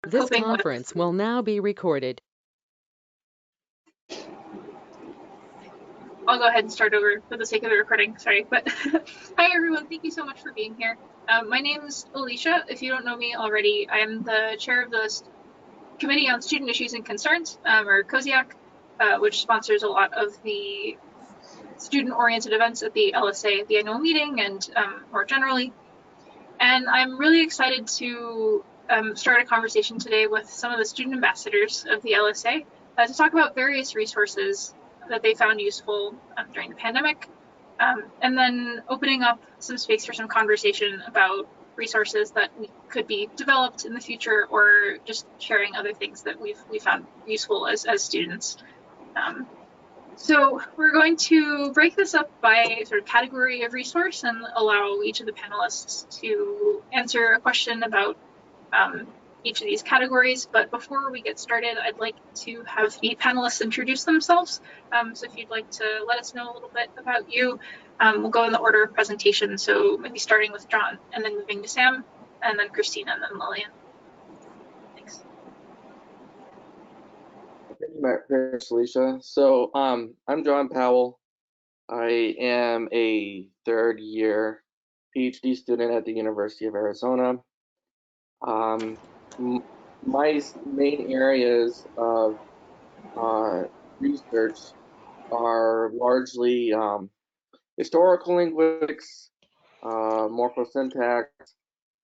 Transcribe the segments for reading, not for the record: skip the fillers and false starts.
This conference will now be recorded. I'll go ahead and start over for the sake of the recording, sorry. But hi everyone, thank you so much for being here. My name is Alicia. If you don't know me already, I am the chair of the Committee on Student Issues and Concerns, or COSIAC, which sponsors a lot of the student-oriented events at the LSA at the annual meeting and more generally. And I'm really excited to start a conversation today with some of the student ambassadors of the LSA to talk about various resources that they found useful during the pandemic, and then opening up some space for some conversation about resources that could be developed in the future, or just sharing other things that we found useful as students. So we're going to break this up by sort of category of resource and allow each of the panelists to answer a question about each of these categories. But before we get started, I'd like to have the panelists introduce themselves. So if you'd like to let us know a little bit about you, we'll go in the order of presentation. So maybe starting with John, and then moving to Sam, and then Cristina, and then Lillian. Thanks. Thank you very much, Alicia. So I'm John Powell. I am a third-year PhD student at the University of Arizona. My main areas of research are largely historical linguistics, morphosyntax,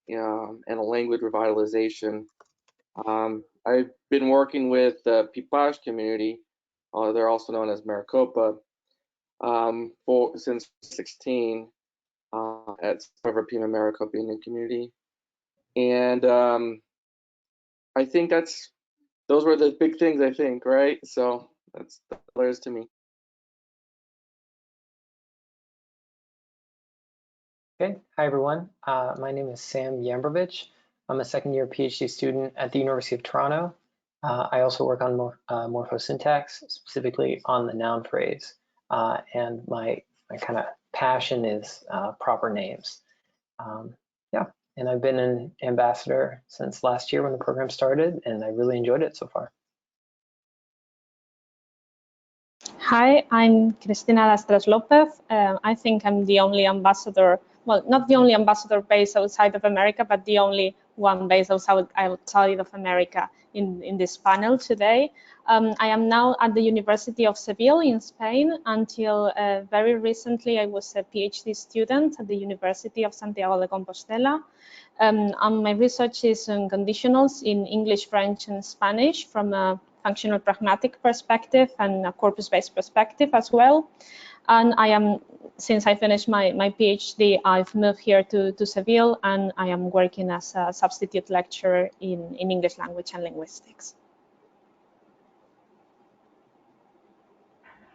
and language revitalization. I've been working with the Pipash community, they're also known as Maricopa, since 2016 at Pima Maricopa Indian community. And I think those were the big things, I think, right? So that's clear to me. Okay, hi everyone. My name is Sam Jambrovic. I'm a second-year PhD student at the University of Toronto. I also work on morphosyntax, specifically on the noun phrase. And my kind of passion is proper names. Yeah, and I've been an ambassador since last year when the program started, and I really enjoyed it so far. Hi, I'm Cristina Lastres-López. I think I'm the only ambassador, well, not the only ambassador based outside of America, but the only one based outside of America in this panel today. I am now at the University of Seville in Spain. Until very recently, I was a PhD student at the University of Santiago de Compostela. And my research is on conditionals in English, French, and Spanish from a functional pragmatic perspective and a corpus-based perspective as well. And since I finished my PhD, I've moved here to Seville, and I am working as a substitute lecturer in English language and linguistics.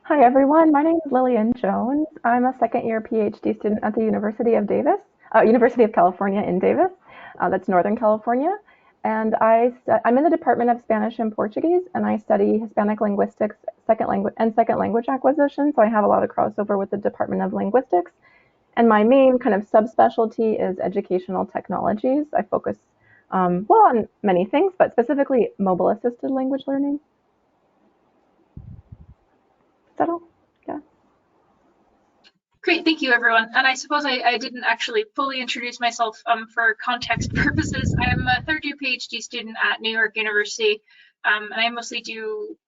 Hi everyone, my name is Lillian Jones. I'm a second-year PhD student at the University of California in Davis. That's Northern California. And I'm in the Department of Spanish and Portuguese, and I study Hispanic linguistics, second language acquisition. So I have a lot of crossover with the Department of Linguistics. And my main kind of subspecialty is educational technologies. I focus, well, on many things, but specifically mobile-assisted language learning. Is that all? Yeah. Great, thank you everyone. And I suppose I didn't actually fully introduce myself for context purposes. I am a third-year PhD student at New York University, and I mostly do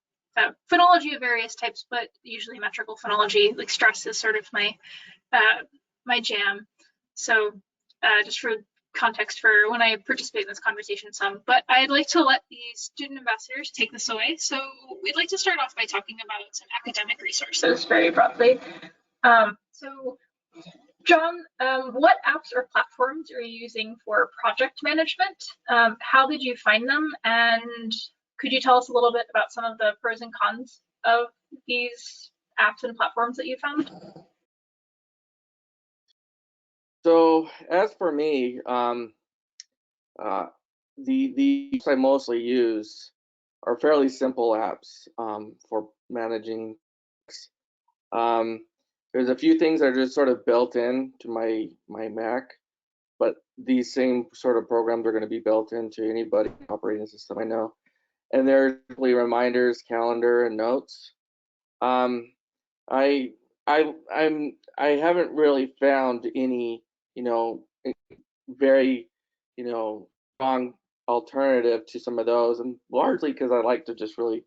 phonology of various types, but usually metrical phonology. Like stress is sort of my jam. So just for context for when I participate in this conversation some, but I'd like to let the student ambassadors take this away. So we'd like to start off by talking about some academic resources very broadly. So John, what apps or platforms are you using for project management? How did you find them? And could you tell us a little bit about some of the pros and cons of these apps and platforms that you found? So as for me, the apps I mostly use are fairly simple apps for managing. There's a few things that are just sort of built in to my Mac. but these same sort of programs are going to be built into anybody operating system I know. And there's reminders, calendar, and notes. I haven't really found any, very, strong alternative to some of those, and largely because I like to just really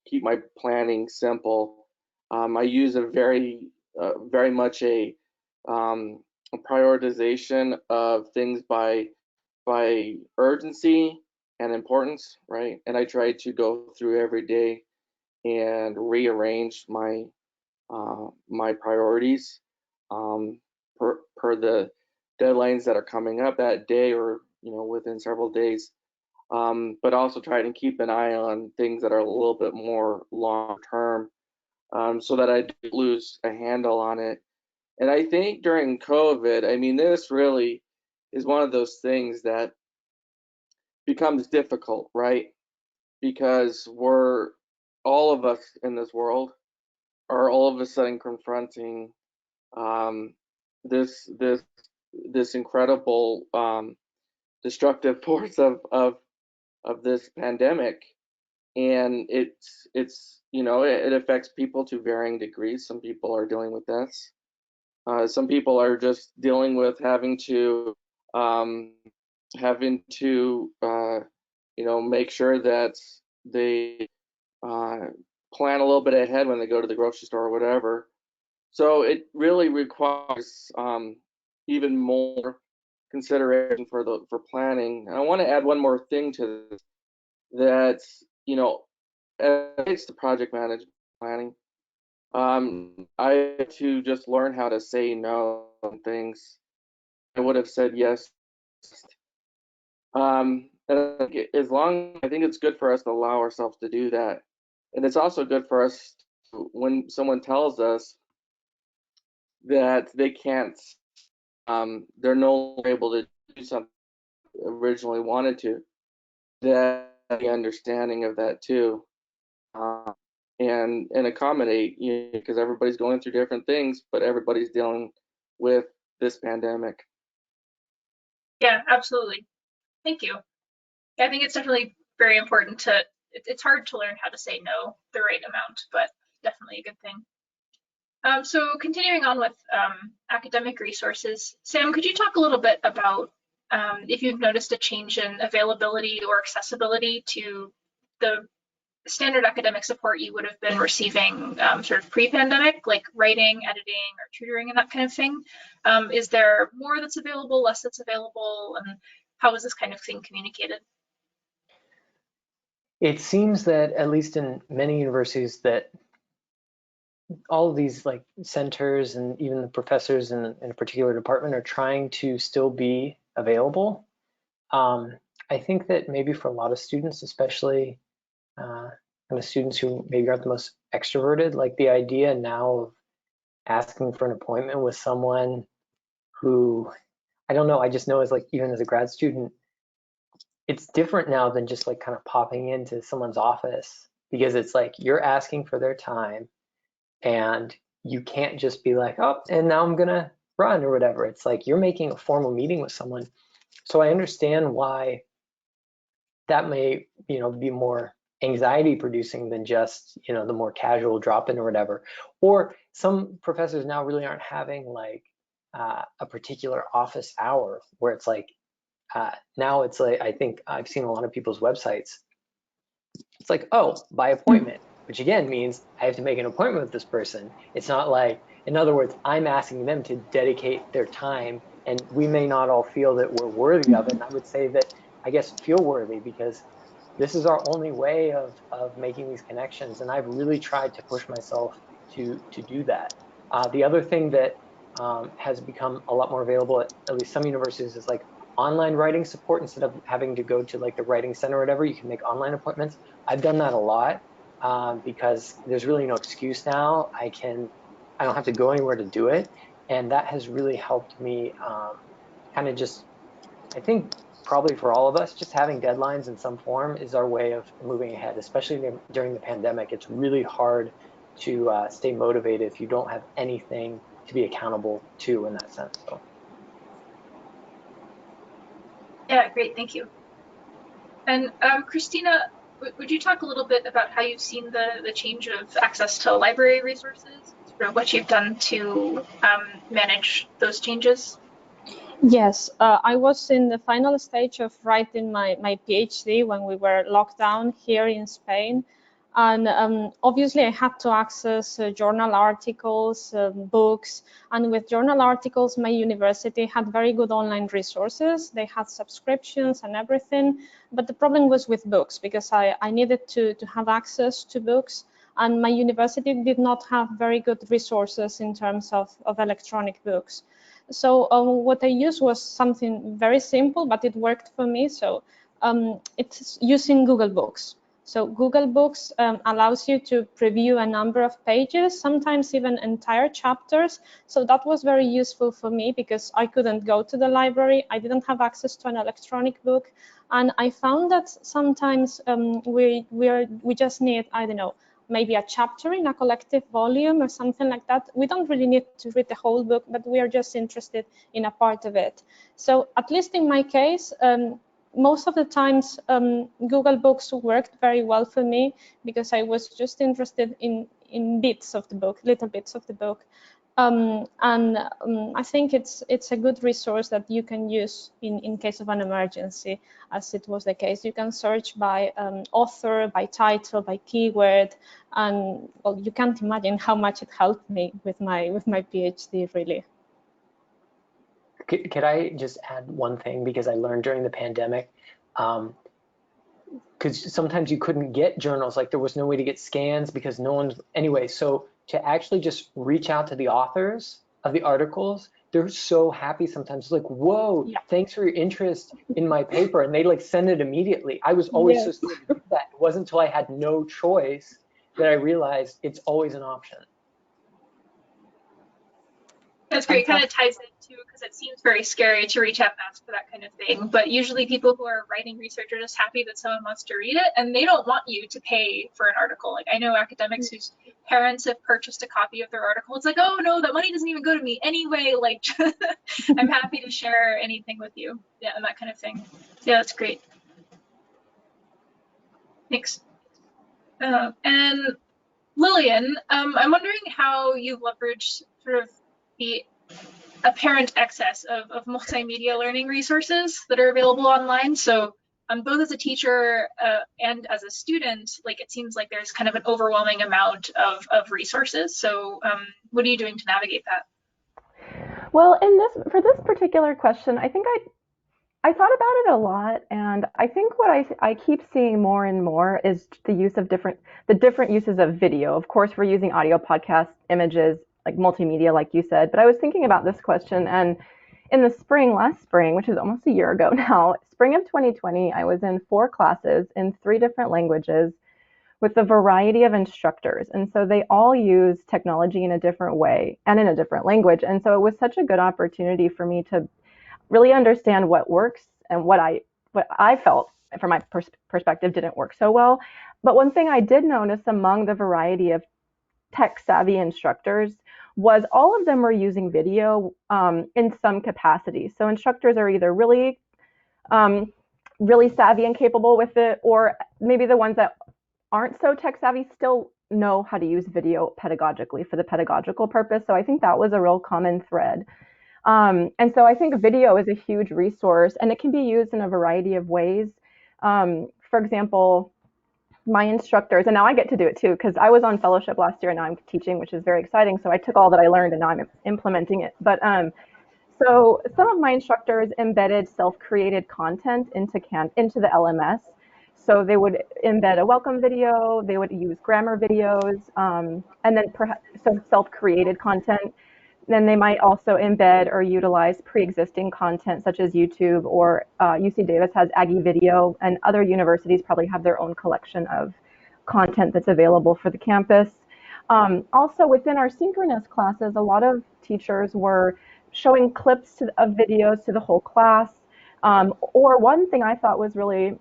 keep my planning simple. I use a very much a prioritization of things by urgency and importance, right? And I try to go through every day and rearrange my my priorities per the deadlines that are coming up that day, or within several days. But also try to keep an eye on things that are a little bit more long term, so that I don't lose a handle on it. And I think during COVID, I mean, this really is one of those things that becomes difficult, right? Because all of us in this world are all of a sudden confronting this incredible destructive force of this pandemic, and it affects people to varying degrees. Some people are dealing with this. Some people are just dealing with having to make sure that they plan a little bit ahead when they go to the grocery store or whatever. So it really requires even more consideration for planning. And I want to add one more thing to this, that it's the project management planning. I had to just learn how to say no on things I would have said yes. And I think it's good for us to allow ourselves to do that. And it's also good for us when someone tells us that they can't, they're no longer able to do something they originally wanted to, that the understanding of that too, and accommodate, because everybody's going through different things, but everybody's dealing with this pandemic. Yeah, absolutely. Thank you. I think it's definitely very important to, it's hard to learn how to say no the right amount, but definitely a good thing. So continuing on with academic resources, Sam, could you talk a little bit about if you've noticed a change in availability or accessibility to the standard academic support you would have been receiving sort of pre-pandemic, like writing, editing, or tutoring and that kind of thing? Is there more that's available, less that's available, and how is this kind of thing communicated? It seems that, at least in many universities, that all of these like centers and even the professors in a particular department are trying to still be available. I think that maybe for a lot of students, especially kind of students who maybe aren't the most extroverted, like the idea now of asking for an appointment with someone who, I don't know, I just know as like, even as a grad student, it's different now than just like kind of popping into someone's office, because it's like you're asking for their time and you can't just be like, oh, and now I'm gonna run or whatever. It's like you're making a formal meeting with someone. So I understand why that may, be more anxiety producing than just, the more casual drop-in or whatever. Or some professors now really aren't having like a particular office hour where it's like, now it's like, I think I've seen a lot of people's websites. It's like, oh, by appointment, which again means I have to make an appointment with this person. It's not like, in other words, I'm asking them to dedicate their time, and we may not all feel that we're worthy of it. And I would say that, I guess, feel worthy, because this is our only way of making these connections. And I've really tried to push myself to do that. The other thing that has become a lot more available at least some universities is like online writing support. Instead of having to go to like the writing center or whatever, you can make online appointments. I've done that a lot because there's really no excuse now. I don't have to go anywhere to do it. And that has really helped me kind of just, I think probably for all of us, just having deadlines in some form is our way of moving ahead, especially during the pandemic. It's really hard to stay motivated if you don't have anything to be accountable to in that sense. So. Yeah, great, thank you. And Christina, would you talk a little bit about how you've seen the change of access to library resources, sort of what you've done to manage those changes? Yes, I was in the final stage of writing my PhD when we were locked down here in Spain. And obviously, I had to access journal articles, books. And with journal articles, my university had very good online resources. They had subscriptions and everything. But the problem was with books because I needed to have access to books. And my university did not have very good resources in terms of electronic books. So what I used was something very simple, but it worked for me. So it's using Google Books. So Google Books allows you to preview a number of pages, sometimes even entire chapters. So that was very useful for me because I couldn't go to the library. I didn't have access to an electronic book. And I found that sometimes we just need, I don't know, maybe a chapter in a collective volume or something like that. We don't really need to read the whole book, but we are just interested in a part of it. So at least in my case, most of the times Google Books worked very well for me because I was just interested in bits of the book, little bits of the book. I think it's a good resource that you can use in case of an emergency, as it was the case. You can search by author, by title, by keyword, and well, you can't imagine how much it helped me with my PhD, really. Could I just add one thing, because I learned during the pandemic, because sometimes you couldn't get journals, like there was no way to get scans because no one's, anyway, so to actually just reach out to the authors of the articles, they're so happy sometimes, like, whoa, Yeah. thanks for your interest in my paper, and they like send it immediately. I was always so scared to do that. It wasn't until I had no choice that I realized it's always an option. That's great. It kind of ties in too, because it seems very scary to reach out and ask for that kind of thing. But usually, people who are writing research are just happy that someone wants to read it, and they don't want you to pay for an article. Like I know academics whose parents have purchased a copy of their article. It's like, oh no, that money doesn't even go to me anyway. Like, I'm happy to share anything with you. Yeah, and that kind of thing. Yeah, that's great. Thanks. And Lillian, I'm wondering how you leverage sort of the apparent excess of multimedia learning resources that are available online. So both as a teacher and as a student, like it seems like there's kind of an overwhelming amount of resources. So what are you doing to navigate that? Well, for this particular question, I think I thought about it a lot, and I think what I keep seeing more and more is the use of the different uses of video. Of course, we're using audio, podcasts, images, like multimedia, like you said. But I was thinking about this question, and in the last spring, which is almost a year ago now, spring of 2020, I was in 4 classes in 3 different languages with a variety of instructors. And so they all use technology in a different way and in a different language. And so it was such a good opportunity for me to really understand what works and what I felt from my perspective didn't work so well. But one thing I did notice among the variety of tech savvy instructors was all of them were using video in some capacity. So instructors are either really savvy and capable with it, or maybe the ones that aren't so tech savvy still know how to use video pedagogically for the pedagogical purpose. So I think that was a real common thread. And so I think video is a huge resource, and it can be used in a variety of ways. For example, my instructors, and now I get to do it too, because I was on fellowship last year and now I'm teaching, which is very exciting. So I took all that I learned and now I'm implementing it. But so some of my instructors embedded self-created content into the LMS. So they would embed a welcome video, they would use grammar videos, and then perhaps some self-created content. Then they might also embed or utilize pre-existing content such as YouTube, or UC Davis has Aggie Video, and other universities probably have their own collection of content that's available for the campus. Also within our synchronous classes, a lot of teachers were showing clips of videos to the whole class. Or one thing I thought was really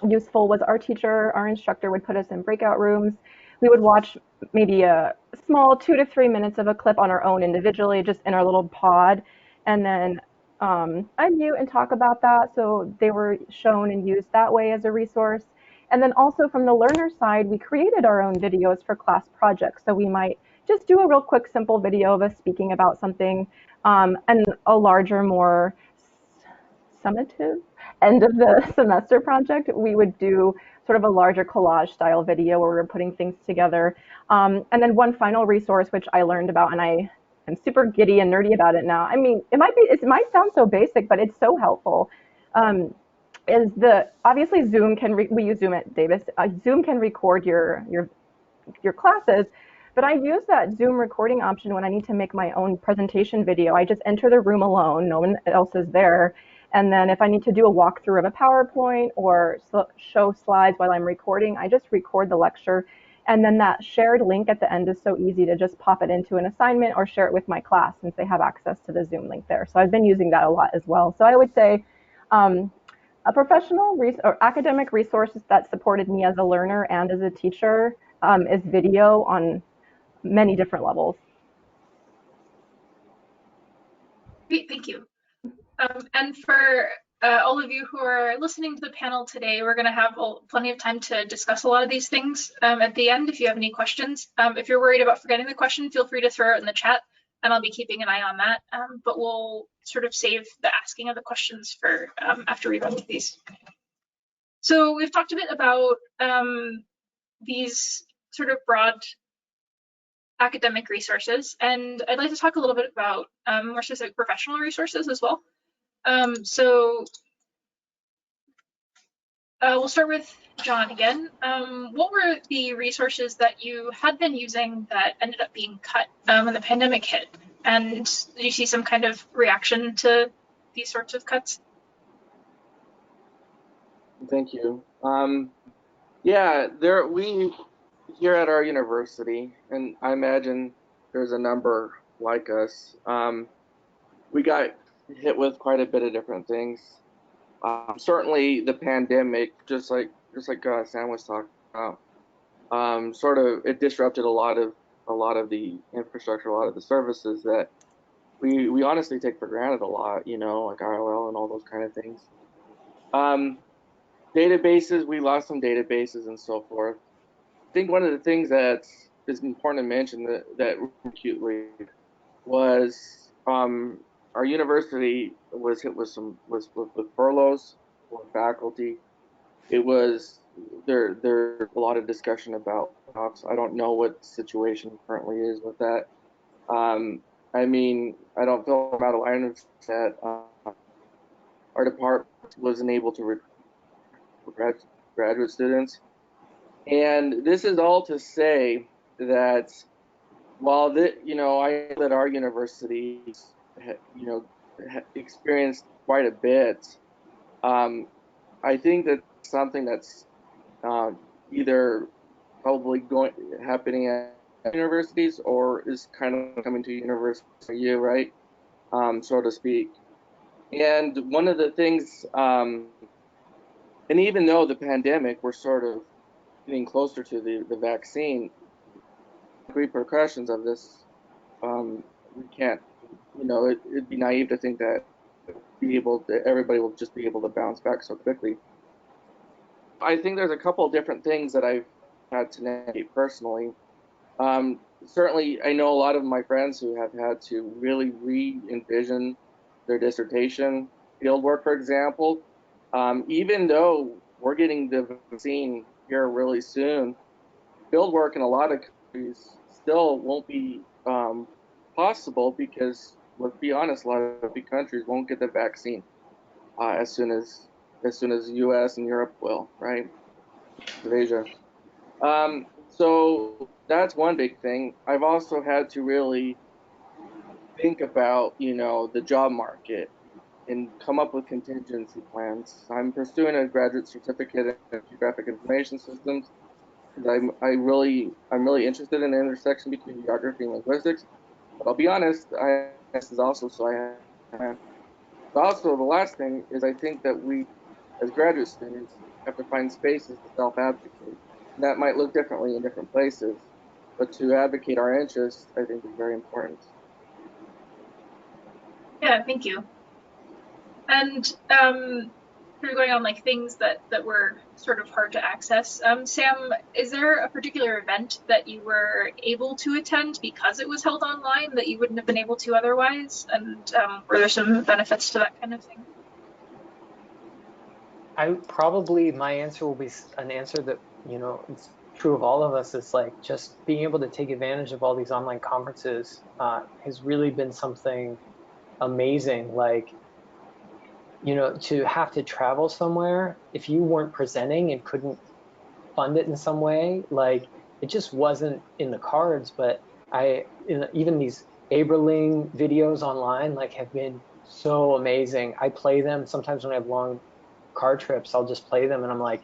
useful was our instructor would put us in breakout rooms. We would watch maybe a small 2 to 3 minutes of a clip on our own individually, just in our little pod. And then unmute and talk about that. So they were shown and used that way as a resource. And then also from the learner side, we created our own videos for class projects. So we might just do a real quick, simple video of us speaking about something, and a larger, more summative end of the semester project, we would do sort of a larger collage style video where we're putting things together. And then one final resource, which I learned about, and I'm super giddy and nerdy about it now. I mean, it might sound so basic, but it's so helpful. Is obviously Zoom we use Zoom at Davis. Zoom can record your classes, but I use that Zoom recording option when I need to make my own presentation video. I just enter the room alone, no one else is there. And then if I need to do a walkthrough of a PowerPoint or show slides while I'm recording, I just record the lecture. And then that shared link at the end is so easy to just pop it into an assignment or share it with my class since they have access to the Zoom link there. So I've been using that a lot as well. So I would say a professional or academic resource that supported me as a learner and as a teacher is video on many different levels. Great, thank you. And for all of you who are listening to the panel today, we're going to have plenty of time to discuss a lot of these things at the end if you have any questions. If you're worried about forgetting the question, feel free to throw it in the chat, and I'll be keeping an eye on that. But we'll sort of save the asking of the questions for after we run through these. So we've talked a bit about these sort of broad academic resources, and I'd like to talk a little bit about more specific professional resources as well. We'll start with John again. What were the resources that you had been using that ended up being cut when the pandemic hit? And did you see some kind of reaction to these sorts of cuts? Thank you. Yeah, we here at our university, and I imagine there's a number like us, we got hit with quite a bit of different things. Certainly the pandemic, just like Sam was talking about, sort of it disrupted a lot of the infrastructure, a lot of the services that we honestly take for granted a lot, you know, like IOL and all those kind of things. Databases, we lost some databases and so forth. I think one of the things that is important to mention that acutely was our university was hit with with furloughs for faculty. It was there's a lot of discussion about layoffs. I don't know what the situation currently is with that. I mean, I don't feel out of line that our department wasn't able to recruit graduate students. And this is all to say that while I know that our university, experienced quite a bit, I think that's something that's either probably happening at universities or is kind of coming to university for you, right? So to speak. And one of the things, and even though the pandemic, we're sort of getting closer to the vaccine, repercussions of this, we can't, it'd be naive to think that everybody will just be able to bounce back so quickly. I think there's a couple of different things that I've had to navigate personally. Certainly, I know a lot of my friends who have had to really re-envision their dissertation fieldwork, for example. Even though we're getting the vaccine here really soon, fieldwork in a lot of countries still won't be possible because, let's be honest, a lot of big countries won't get the vaccine as soon as the U.S. and Europe will, right? Of Asia. So that's one big thing. I've also had to really think about, the job market and come up with contingency plans. I'm pursuing a graduate certificate in geographic information systems because I'm really interested in the intersection between geography and linguistics. But I'll be honest, this is also But also the last thing is I think that we, as graduate students, have to find spaces to self-advocate. That might look differently in different places, but to advocate our interests, I think, is very important. Yeah, thank you. And sort of going on like things that were sort of hard to access. Sam, is there a particular event that you were able to attend because it was held online that you wouldn't have been able to otherwise? And were there some benefits to that kind of thing? My answer will be an answer that, you know, it's true of all of us. Is like just being able to take advantage of all these online conferences has really been something amazing. Like, you know, to have to travel somewhere, if you weren't presenting and couldn't fund it in some way, like it just wasn't in the cards. But even these Aberling videos online like have been so amazing. I play them sometimes when I have long car trips. I'll just play them and I'm like,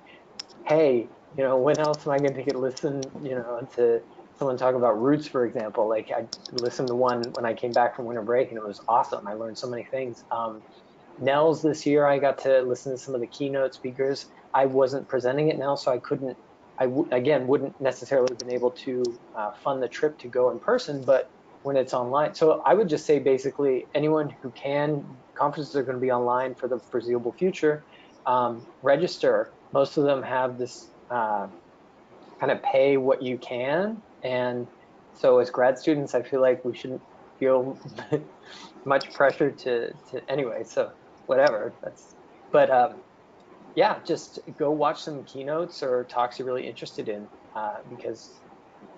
hey, you know, when else am I going to get listen, you know, to someone talk about roots, for example? Like I listened to one when I came back from winter break and it was awesome. I learned so many things. Nels this year, I got to listen to some of the keynote speakers. I wasn't presenting it now, so I couldn't, again, wouldn't necessarily have been able to fund the trip to go in person, but when it's online. So I would just say basically anyone who can, conferences are going to be online for the foreseeable future, register. Most of them have this kind of pay what you can. And so as grad students, I feel like we shouldn't feel much pressure to anyway, so whatever. But yeah, just go watch some keynotes or talks you're really interested in because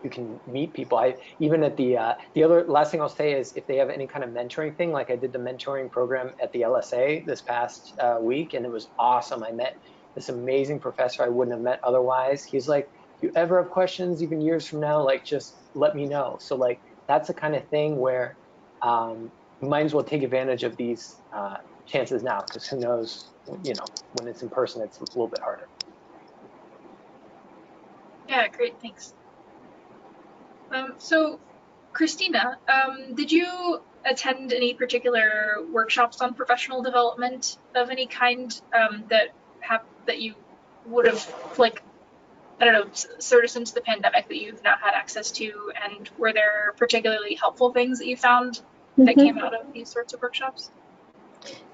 you can meet people. I even at the other last thing I'll say is if they have any kind of mentoring thing, like I did the mentoring program at the LSA this past week, and it was awesome. I met this amazing professor I wouldn't have met otherwise. He's like, if you ever have questions, even years from now, like just let me know. So like that's the kind of thing where you might as well take advantage of these chances now, because who knows, you know, when it's in person, it's a little bit harder. Yeah, great, thanks. So, Cristina, did you attend any particular workshops on professional development of any kind that you would have, like, I don't know, sort of since the pandemic that you've not had access to, and were there particularly helpful things that you found that came out of these sorts of workshops?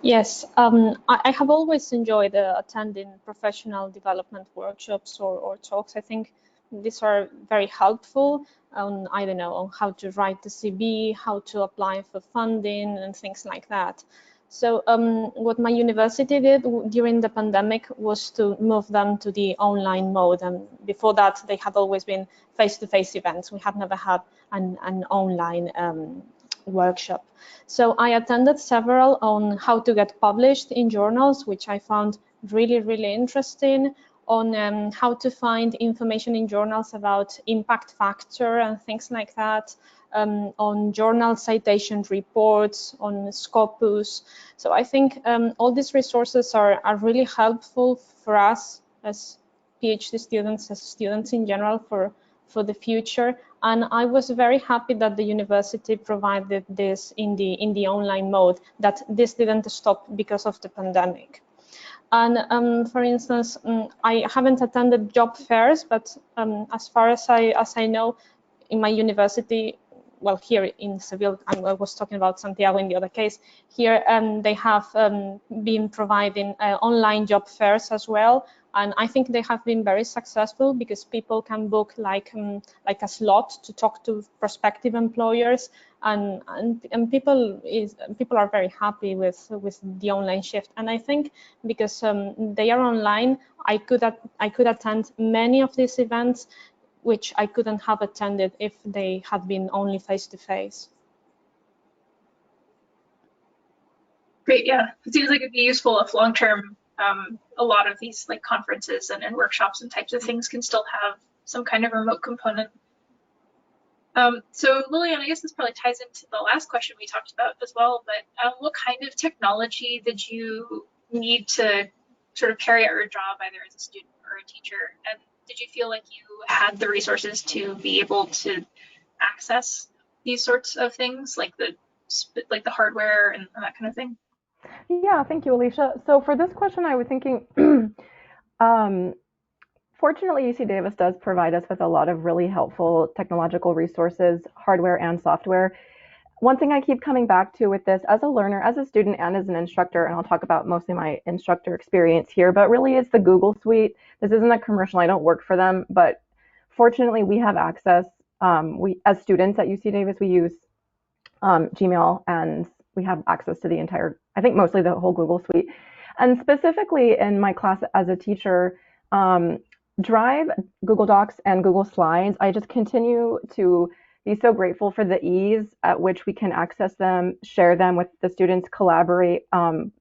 Yes, I have always enjoyed attending professional development workshops or talks. I think these are very helpful on, I don't know, on how to write the CV, how to apply for funding and things like that. So what my university did during the pandemic was to move them to the online mode. And before that, they had always been face-to-face events. We had never had an online workshop. So I attended several on how to get published in journals, which I found really, really interesting, on how to find information in journals about impact factor and things like that, on journal citation reports, on Scopus. So I think all these resources are really helpful for us as PhD students, as students in general, for the future. And I was very happy that the university provided this in the online mode, that this didn't stop because of the pandemic. And for instance, I haven't attended job fairs, but as far as I know, in my university, well, here in Seville, I was talking about Santiago in the other case, here they have been providing online job fairs as well. And I think they have been very successful because people can book like a slot to talk to prospective employers, and people are very happy with the online shift. And I think because they are online, I could attend many of these events which I couldn't have attended if they had been only face-to-face. Great, yeah. It seems like it'd be useful if long-term, a lot of these like conferences and workshops and types of things can still have some kind of remote component. So Lillian, I guess this probably ties into the last question we talked about as well, but what kind of technology did you need to sort of carry out your job either as a student or a teacher? And did you feel like you had the resources to be able to access these sorts of things, like the hardware and that kind of thing? Yeah, thank you, Alicia. So for this question, I was thinking, fortunately, UC Davis does provide us with a lot of really helpful technological resources, hardware and software. one thing I keep coming back to with this as a learner, as a student, and as an instructor, and I'll talk about mostly my instructor experience here, but really it's the Google Suite. This isn't a commercial, I don't work for them, but fortunately we have access. As students at UC Davis, we use Gmail, and we have access to the entire, I think mostly the whole Google Suite. And specifically in my class as a teacher, Drive, Google Docs, and Google Slides, I just continue to be so grateful for the ease at which we can access them, share them with the students, collaborate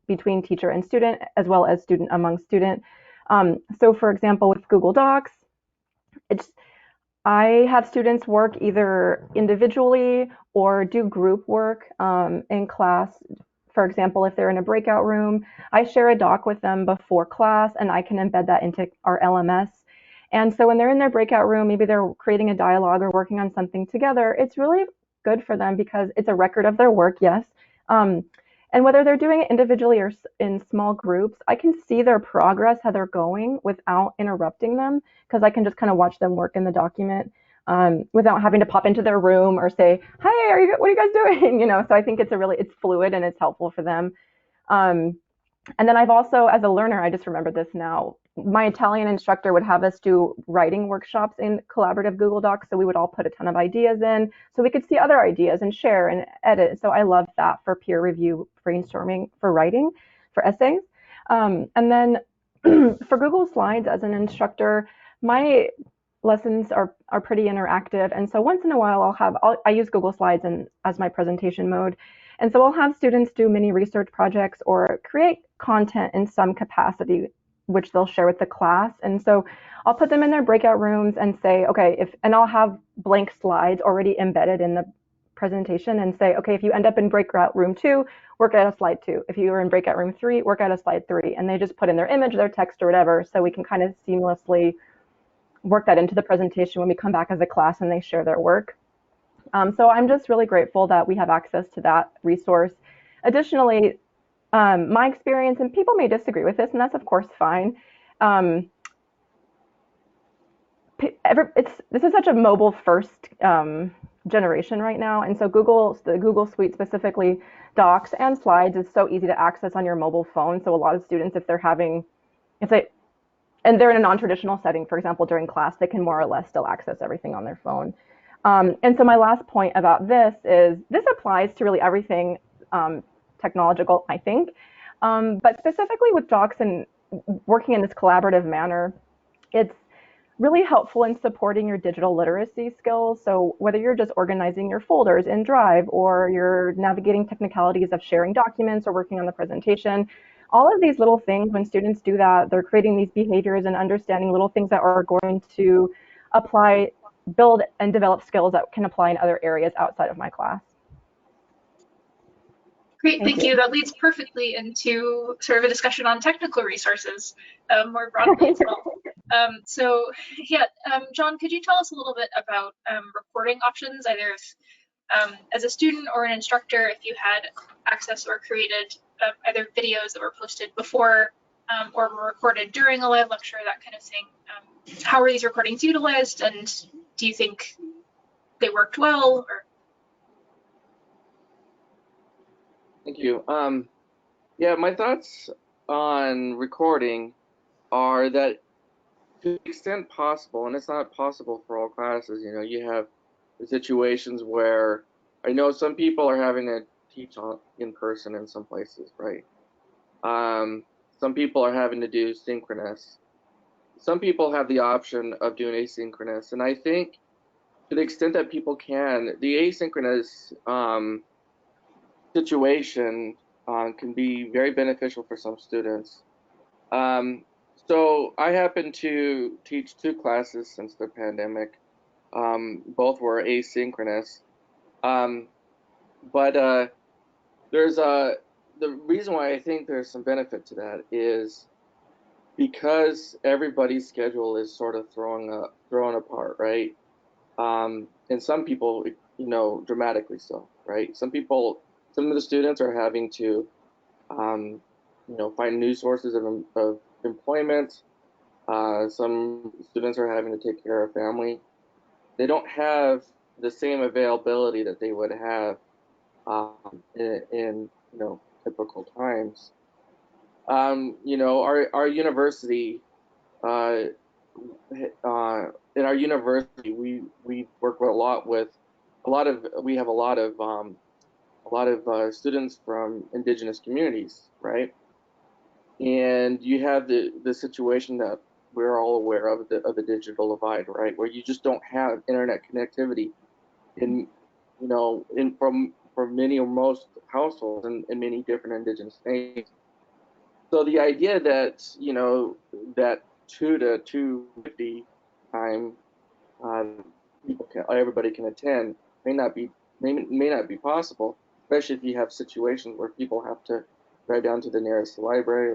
between teacher and student, as well as student among student. So for example, with Google Docs, I have students work either individually or do group work in class. For example, if they're in a breakout room, I share a doc with them before class, and I can embed that into our LMS. And so when they're in their breakout room, maybe they're creating a dialogue or working on something together, it's really good for them because it's a record of their work, yes. And whether they're doing it individually or in small groups, I can see their progress, how they're going without interrupting them, because I can just kind of watch them work in the document without having to pop into their room or say, "Hi, what are you guys doing?" So I think it's fluid and it's helpful for them. And then I've also, as a learner, I just remembered this now, my Italian instructor would have us do writing workshops in collaborative Google Docs. So we would all put a ton of ideas in so we could see other ideas and share and edit. So I love that for peer review brainstorming for writing, for essays. And then for Google Slides as an instructor, my lessons are pretty interactive. And so once in a while I use Google Slides as my presentation mode. And so I'll have students do mini research projects or create content in some capacity, which they'll share with the class. And so I'll put them in their breakout rooms and say, okay, and I'll have blank slides already embedded in the presentation and say, okay, if you end up in breakout room 2, work out a slide 2. If you are in breakout room 3, work out a slide 3. And they just put in their image, their text, or whatever, so we can kind of seamlessly work that into the presentation when we come back as a class and they share their work. So I'm just really grateful that we have access to that resource. Additionally, my experience, and people may disagree with this, and that's of course fine. This is such a mobile first generation right now, and so the Google Suite, specifically Docs and Slides, is so easy to access on your mobile phone. So a lot of students, and they're in a non-traditional setting, for example, during class, they can more or less still access everything on their phone. And so my last point about this is this applies to really everything technological, I think, but specifically with Docs and working in this collaborative manner, it's really helpful in supporting your digital literacy skills. So whether you're just organizing your folders in Drive or you're navigating technicalities of sharing documents or working on the presentation, all of these little things, when students do that, they're creating these behaviors and understanding little things that are going to build and develop skills that can apply in other areas outside of my class. Great, thank you. That leads perfectly into sort of a discussion on technical resources more broadly as well. John, could you tell us a little bit about recording options, either as a student or an instructor, if you had access or created either videos that were posted before or were recorded during a live lecture, that kind of thing. How are these recordings utilized, and do you think they worked well? Thank you. Yeah, my thoughts on recording are that to the extent possible, and it's not possible for all classes, you have the situations where I know some people are having to teach in person in some places, right? Some people are having to do synchronous. Some people have the option of doing asynchronous, and I think to the extent that people can, the asynchronous situation can be very beneficial for some students. So I happen to teach 2 classes since the pandemic. Both were asynchronous. But the reason why I think there's some benefit to that is because everybody's schedule is sort of thrown apart, right? And some people, dramatically so, right? Some of the students are having to, find new sources of employment. Some students are having to take care of family. They don't have the same availability that they would have in typical times. Our university, in our university, we work with we have a lot of students from indigenous communities, right? And you have the situation that we're all aware of the digital divide, right? Where you just don't have internet connectivity for many or most households in many different indigenous nations. So the idea that that 2 to 250 time everybody can attend may not be possible, especially if you have situations where people have to drive down to the nearest library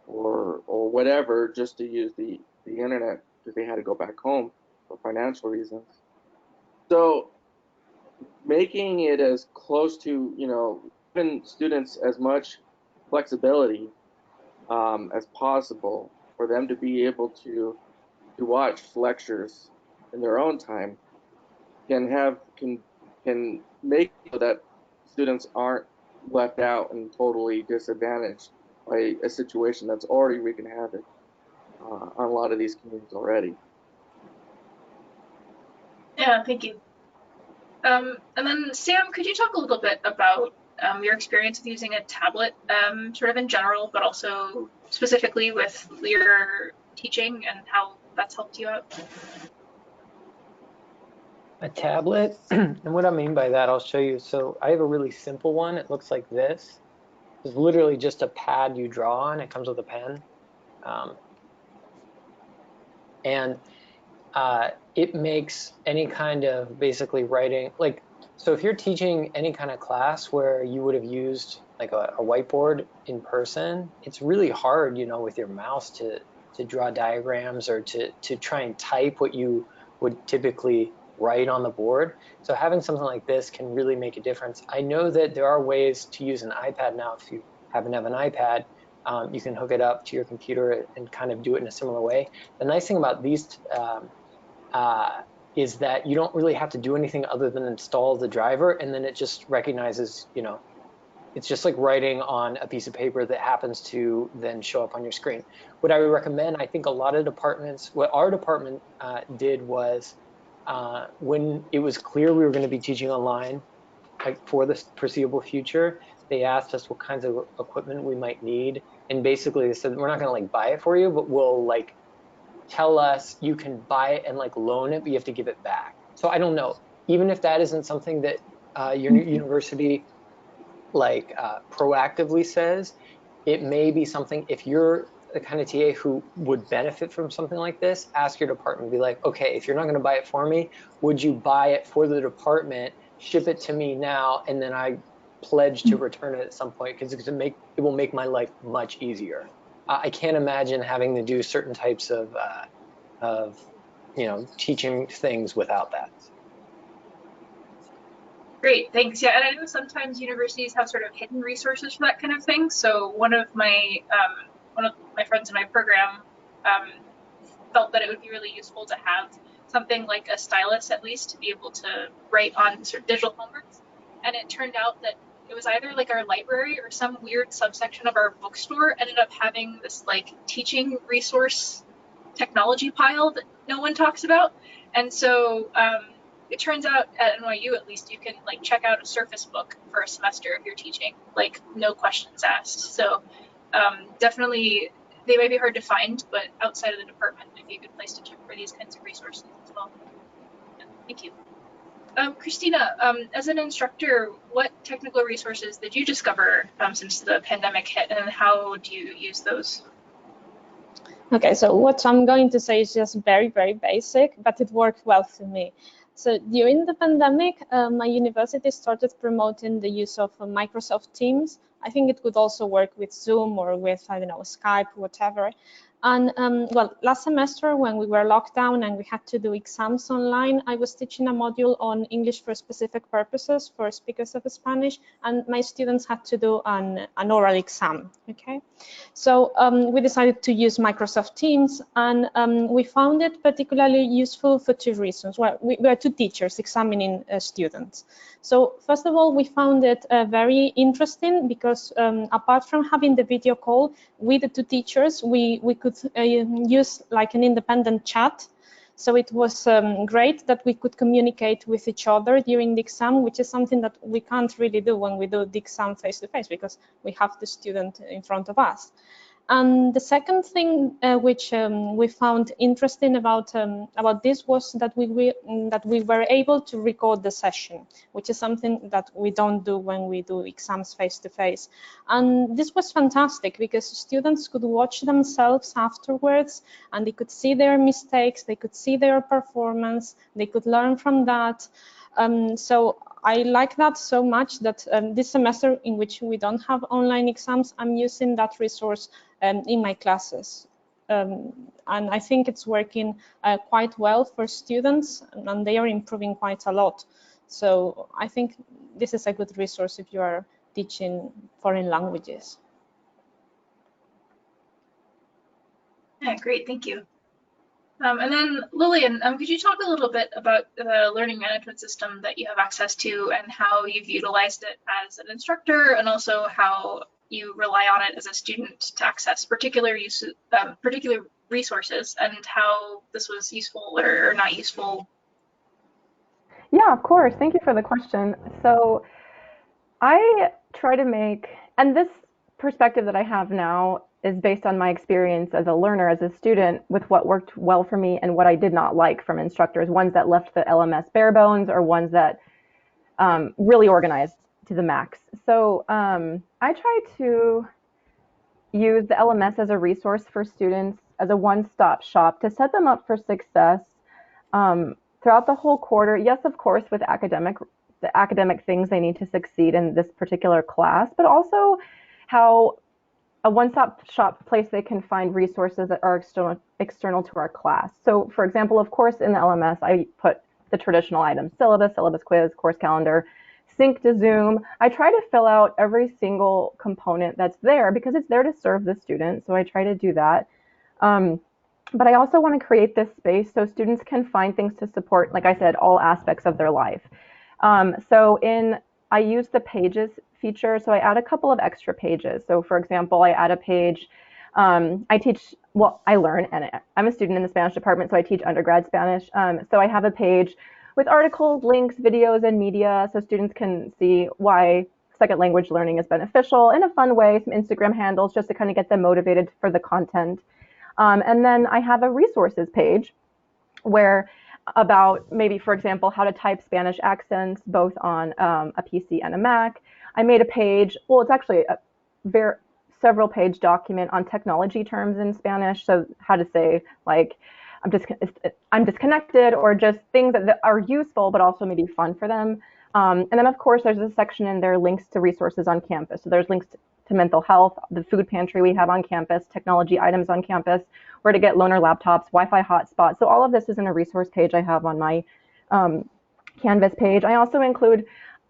or whatever just to use the internet because they had to go back home for financial reasons. So making it as close to giving students as much flexibility as possible for them to be able to watch lectures in their own time can make so that students aren't left out and totally disadvantaged by a situation that's already wreaking havoc on a lot of these communities already. Yeah, thank you. And then Sam, could you talk a little bit about your experience with using a tablet, sort of in general, but also specifically with your teaching and how that's helped you out? A tablet, and what I mean by that, I'll show you. So I have a really simple one. It looks like this. It's literally just a pad you draw on. It comes with a pen. And it makes any kind of basically writing, so if you're teaching any kind of class where you would have used like a whiteboard in person, it's really hard, with your mouse to draw diagrams or to try and type what you would typically write on the board. So having something like this can really make a difference. I know that there are ways to use an iPad now. If you happen to have an iPad, you can hook it up to your computer and kind of do it in a similar way. The nice thing about these is that you don't really have to do anything other than install the driver, and then it just recognizes, it's just like writing on a piece of paper that happens to then show up on your screen. What I would recommend, I think a lot of departments, what our department did was when it was clear we were going to be teaching online, like for the foreseeable future, they asked us what kinds of equipment we might need. And basically they said, we're not going to buy it for you, but we'll tell us you can buy it and loan it, but you have to give it back. So I don't know, even if that isn't something that your university proactively says, it may be something, if you're the kind of TA who would benefit from something like this, ask your department, be like, okay, if you're not going to buy it for me, would you buy it for the department, ship it to me now, and then I pledge to return it at some point, because it will make my life much easier. I can't imagine having to do certain types of teaching things without that. Great, thanks. Yeah, and I know sometimes universities have sort of hidden resources for that kind of thing. So one of my friends in my program felt that it would be really useful to have something like a stylus, at least, to be able to write on sort of digital homeworks. And it turned out that it was either our library or some weird subsection of our bookstore ended up having this teaching resource technology pile that no one talks about. And so it turns out at NYU, at least, you can check out a Surface Book for a semester if you're teaching, no questions asked. So definitely they might be hard to find, but outside of the department, it'd be a good place to check for these kinds of resources as well. Yeah, thank you. Cristina, as an instructor, what technical resources did you discover since the pandemic hit, and how do you use those? Okay, so what I'm going to say is just very, very basic, but it worked well for me. So during the pandemic, my university started promoting the use of Microsoft Teams. I think it could also work with Zoom or with, I don't know, Skype, whatever. And well, last semester when we were locked down and we had to do exams online, I was teaching a module on English for specific purposes for speakers of Spanish, and my students had to do an oral exam, okay? So we decided to use Microsoft Teams, and we found it particularly useful for two reasons. Well, we are two teachers examining students. So first of all, we found it very interesting because apart from having the video call with the two teachers, we could use like an independent chat. So it was great that we could communicate with each other during the exam, which is something that we can't really do when we do the exam face-to-face because we have the student in front of us. And the second thing which we found interesting about this was that we were able to record the session, which is something that we don't do when we do exams face to face. And this was fantastic because students could watch themselves afterwards, and they could see their mistakes, they could see their performance, they could learn from that. So I like that so much that this semester, in which we don't have online exams, I'm using that resource in my classes. And I think it's working quite well for students, and they are improving quite a lot. So I think this is a good resource if you are teaching foreign languages. Yeah, great, thank you. And then Lillian, could you talk a little bit about the learning management system that you have access to and how you've utilized it as an instructor, and also how you rely on it as a student to access particular resources, and how this was useful or not useful? Yeah, of course. Thank you for the question. So I try to make, and this perspective that I have now is based on my experience as a learner, as a student, with what worked well for me and what I did not like from instructors, ones that left the LMS bare bones or ones that really organized to the max. So I try to use the LMS as a resource for students, as a one-stop shop to set them up for success throughout the whole quarter. Yes, of course, with the academic things they need to succeed in this particular class, but also how a one-stop shop place they can find resources that are external to our class. So for example, of course, in the LMS, I put the traditional items: syllabus quiz, course calendar, sync to Zoom. I try to fill out every single component that's there because it's there to serve the student. So I try to do that. But I also want to create this space so students can find things to support, like I said, all aspects of their life. I use the pages feature, so I add a couple of extra pages. So for example, I add a page, I learn, and I'm a student in the Spanish department, so I teach undergrad Spanish. So I have a page with articles, links, videos, and media, so students can see why second language learning is beneficial in a fun way, some Instagram handles just to kind of get them motivated for the content. And then I have a resources page where about maybe, for example, how to type Spanish accents both on a PC and a Mac. I made a page, well, it's actually a several page document on technology terms in Spanish. So how to say, like, I'm disconnected, or just things that are useful but also maybe fun for them. And then, of course, there's a section in there, links to resources on campus. So there's links to mental health, the food pantry we have on campus, technology items on campus, where to get loaner laptops, Wi-Fi hotspots. So all of this is in a resource page I have on my Canvas page. I also include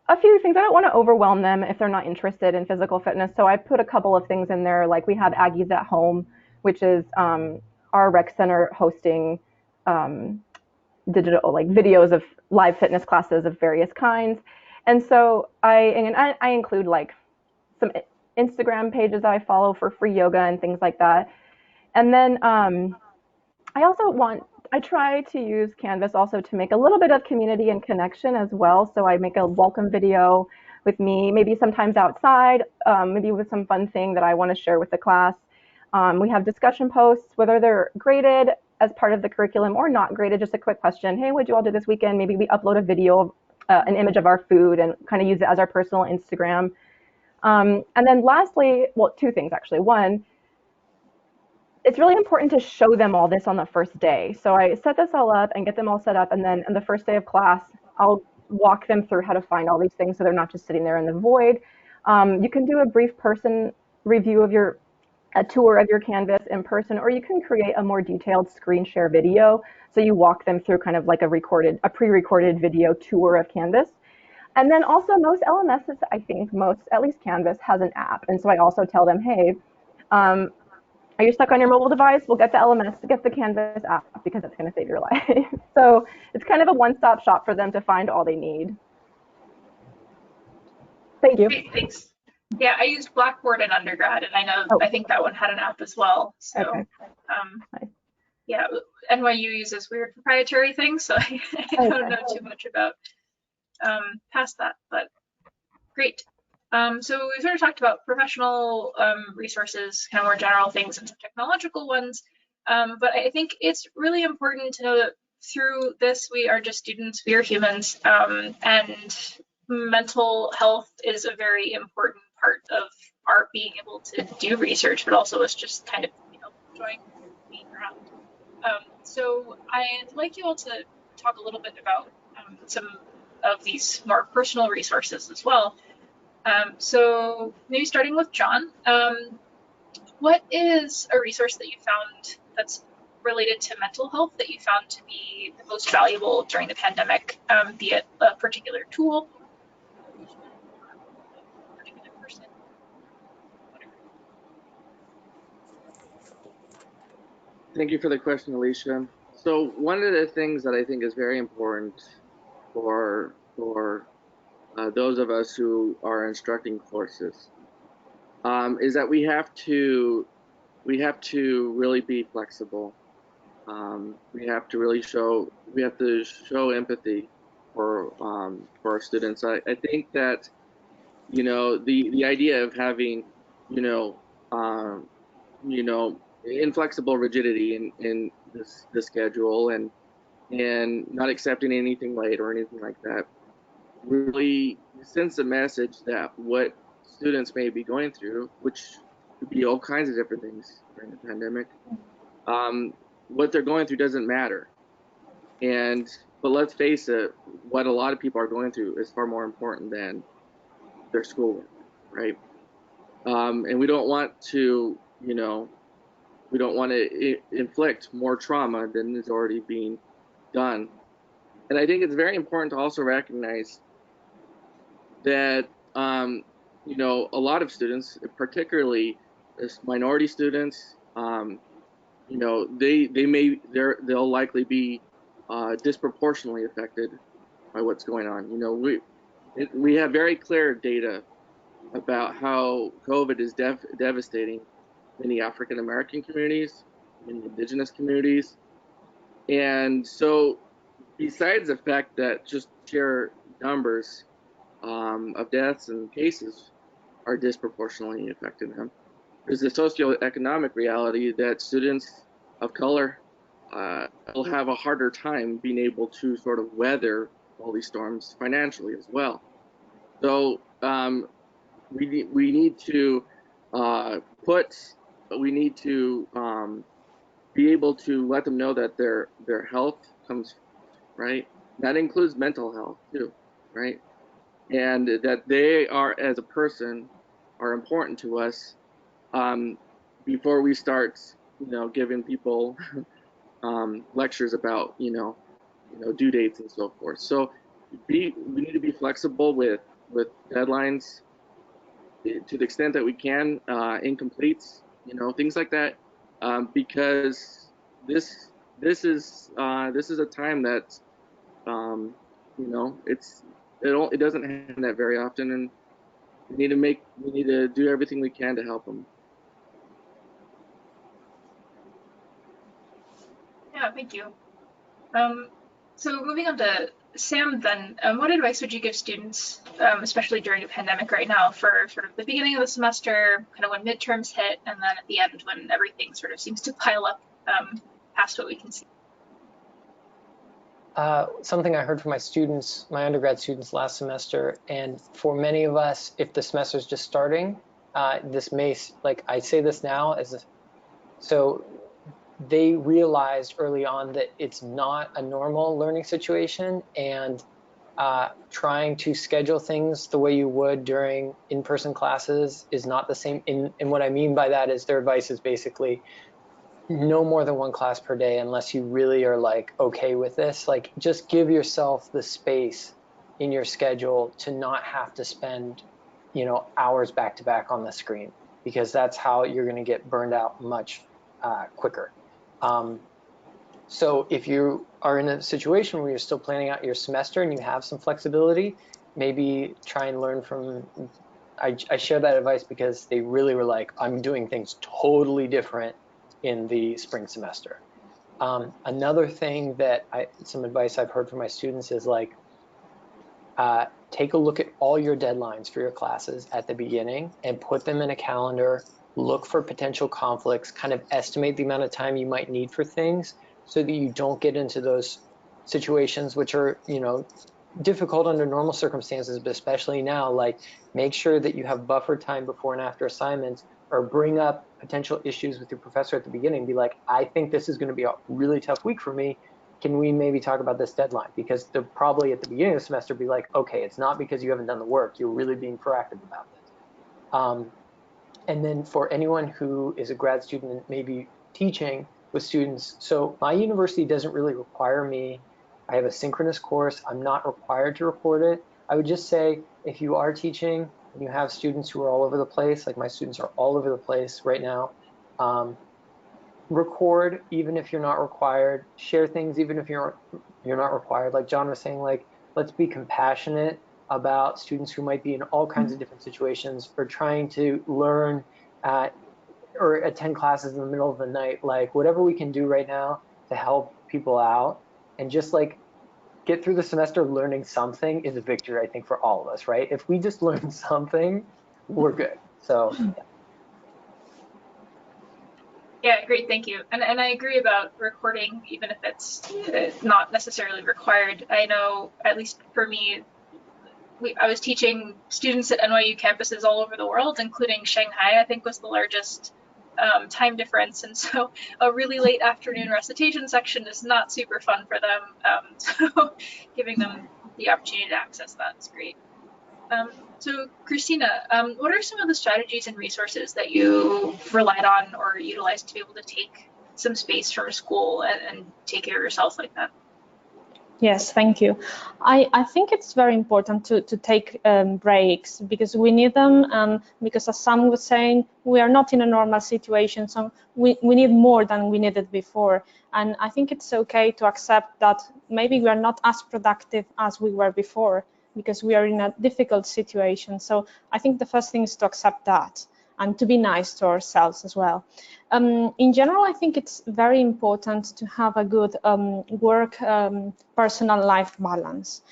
a few things. I don't want to overwhelm them if they're not interested in physical fitness. So I put a couple of things in there, like we have Aggies at Home, which is our rec center hosting digital, like, videos of live fitness classes of various kinds. And so I include like some Instagram pages I follow for free yoga and things like that. And then I try to use Canvas also to make a little bit of community and connection as well. So I make a welcome video with me, maybe sometimes outside, maybe with some fun thing that I want to share with the class. We have discussion posts, whether they're graded as part of the curriculum or not graded, just a quick question. Hey, what'd you all do this weekend? Maybe we upload a video, an image of our food, and kind of use it as our personal Instagram. And then lastly, well, two things actually. One, it's really important to show them all this on the first day. So I set this all up and get them all set up, and then on the first day of class, I'll walk them through how to find all these things so they're not just sitting there in the void. You can do a brief person review of your a tour of your Canvas in person, or you can create a more detailed screen share video. So you walk them through kind of like a pre-recorded video tour of Canvas. And then also most LMSs, I think at least Canvas has an app. And so I also tell them, hey, are you stuck on your mobile device? We'll get the LMS, get the Canvas app because it's going to save your life. So it's kind of a one-stop shop for them to find all they need. Thank you. Great, thanks. Yeah, I used Blackboard in undergrad, and I think that one had an app as well. So, okay. Nice. Yeah, NYU uses weird proprietary things, so I don't know too much about past that, but great. So we sort of talked about professional resources, kind of more general things, and some technological ones. But I think it's really important to know that through this, we are just students, we are humans, and mental health is a very important part of our being able to do research, but also us just kind of, enjoying being around. So I'd like you all to talk a little bit about some of these more personal resources as well. So maybe starting with John, what is a resource that you found that's related to mental health that you found to be the most valuable during the pandemic, be it a particular tool, a particular person, whatever? Thank you for the question, Alicia. So one of the things that I think is very important for those of us who are instructing courses is that we have to really be flexible. We have to show empathy for our students. I think that the idea of having inflexible rigidity in the schedule and not accepting anything late or anything like that really sends a message that what students may be going through, which could be all kinds of different things during the pandemic, what they're going through doesn't matter. But let's face it, what a lot of people are going through is far more important than their schoolwork, right? And we don't want to, inflict more trauma than is already being done. And I think it's very important to also recognize that, a lot of students, particularly as minority students, they'll likely be disproportionately affected by what's going on. We have very clear data about how COVID is devastating many African American communities, many indigenous communities. And so besides the fact that just sheer numbers of deaths and cases are disproportionately affecting them, there's the socioeconomic reality that students of color will have a harder time being able to sort of weather all these storms financially as well. So we need to be able to let them know that their health comes right. That includes mental health too, right? And that they are, as a person, are important to us before we start, giving people lectures about, due dates and so forth. So we need to be flexible with deadlines to the extent that we can, incompletes, things like that, because this is a time that it doesn't happen that very often, and we need to do everything we can to help them. Yeah, thank you. So moving on to Sam then, what advice would you give students, especially during a pandemic right now, for sort of the beginning of the semester, kind of when midterms hit, and then at the end when everything sort of seems to pile up past what we can see? Something I heard from my undergrad students last semester, and for many of us, if the semester is just starting, this may, I say this now so they realized early on that it's not a normal learning situation, and trying to schedule things the way you would during in-person classes is not the same. And what I mean by that is their advice is basically no more than one class per day unless you really are like okay with this. Like just give yourself the space in your schedule to not have to spend, you know, hours back to back on the screen, because that's how you're going to get burned out much quicker. So if you are in a situation where you're still planning out your semester and you have some flexibility, maybe try and learn from, I share that advice because they really were like, I'm doing things totally different in the spring semester. Another thing that some advice I've heard from my students is like, take a look at all your deadlines for your classes at the beginning and put them in a calendar, look for potential conflicts, kind of estimate the amount of time you might need for things so that you don't get into those situations which are, you know, difficult under normal circumstances, but especially now, like make sure that you have buffer time before and after assignments, or bring up potential issues with your professor at the beginning. Be like, I think this is going to be a really tough week for me. Can we maybe talk about this deadline? Because they'll probably at the beginning of the semester be like, okay, it's not because you haven't done the work. You're really being proactive about this. And then for anyone who is a grad student and maybe teaching with students, so my university doesn't really require me. I have a synchronous course. I'm not required to record it. I would just say if you are teaching and you have students who are all over the place, like my students are all over the place right now, record even if you're not required. Share things even if you're not required. Like John was saying, like let's be compassionate about students who might be in all kinds of different situations or trying to learn or attend classes in the middle of the night. Like whatever we can do right now to help people out and just like get through the semester learning something is a victory, I think, for all of us, right? If we just learn something, we're good. So yeah. Yeah, great, thank you. And I agree about recording, even if it's not necessarily required. I know, at least for me, I was teaching students at NYU campuses all over the world, including Shanghai, I think was the largest time difference. And so a really late afternoon recitation section is not super fun for them. So giving them the opportunity to access that is great. So Cristina, what are some of the strategies and resources that you relied on or utilized to be able to take some space from school and take care of yourself like that? Yes, thank you. I think it's very important to take breaks because we need them, because as Sam was saying, we are not in a normal situation, so we need more than we needed before. And I think it's okay to accept that maybe we are not as productive as we were before because we are in a difficult situation. So I think the first thing is to accept that and to be nice to ourselves as well. In general, I think it's very important to have a good work personal life balance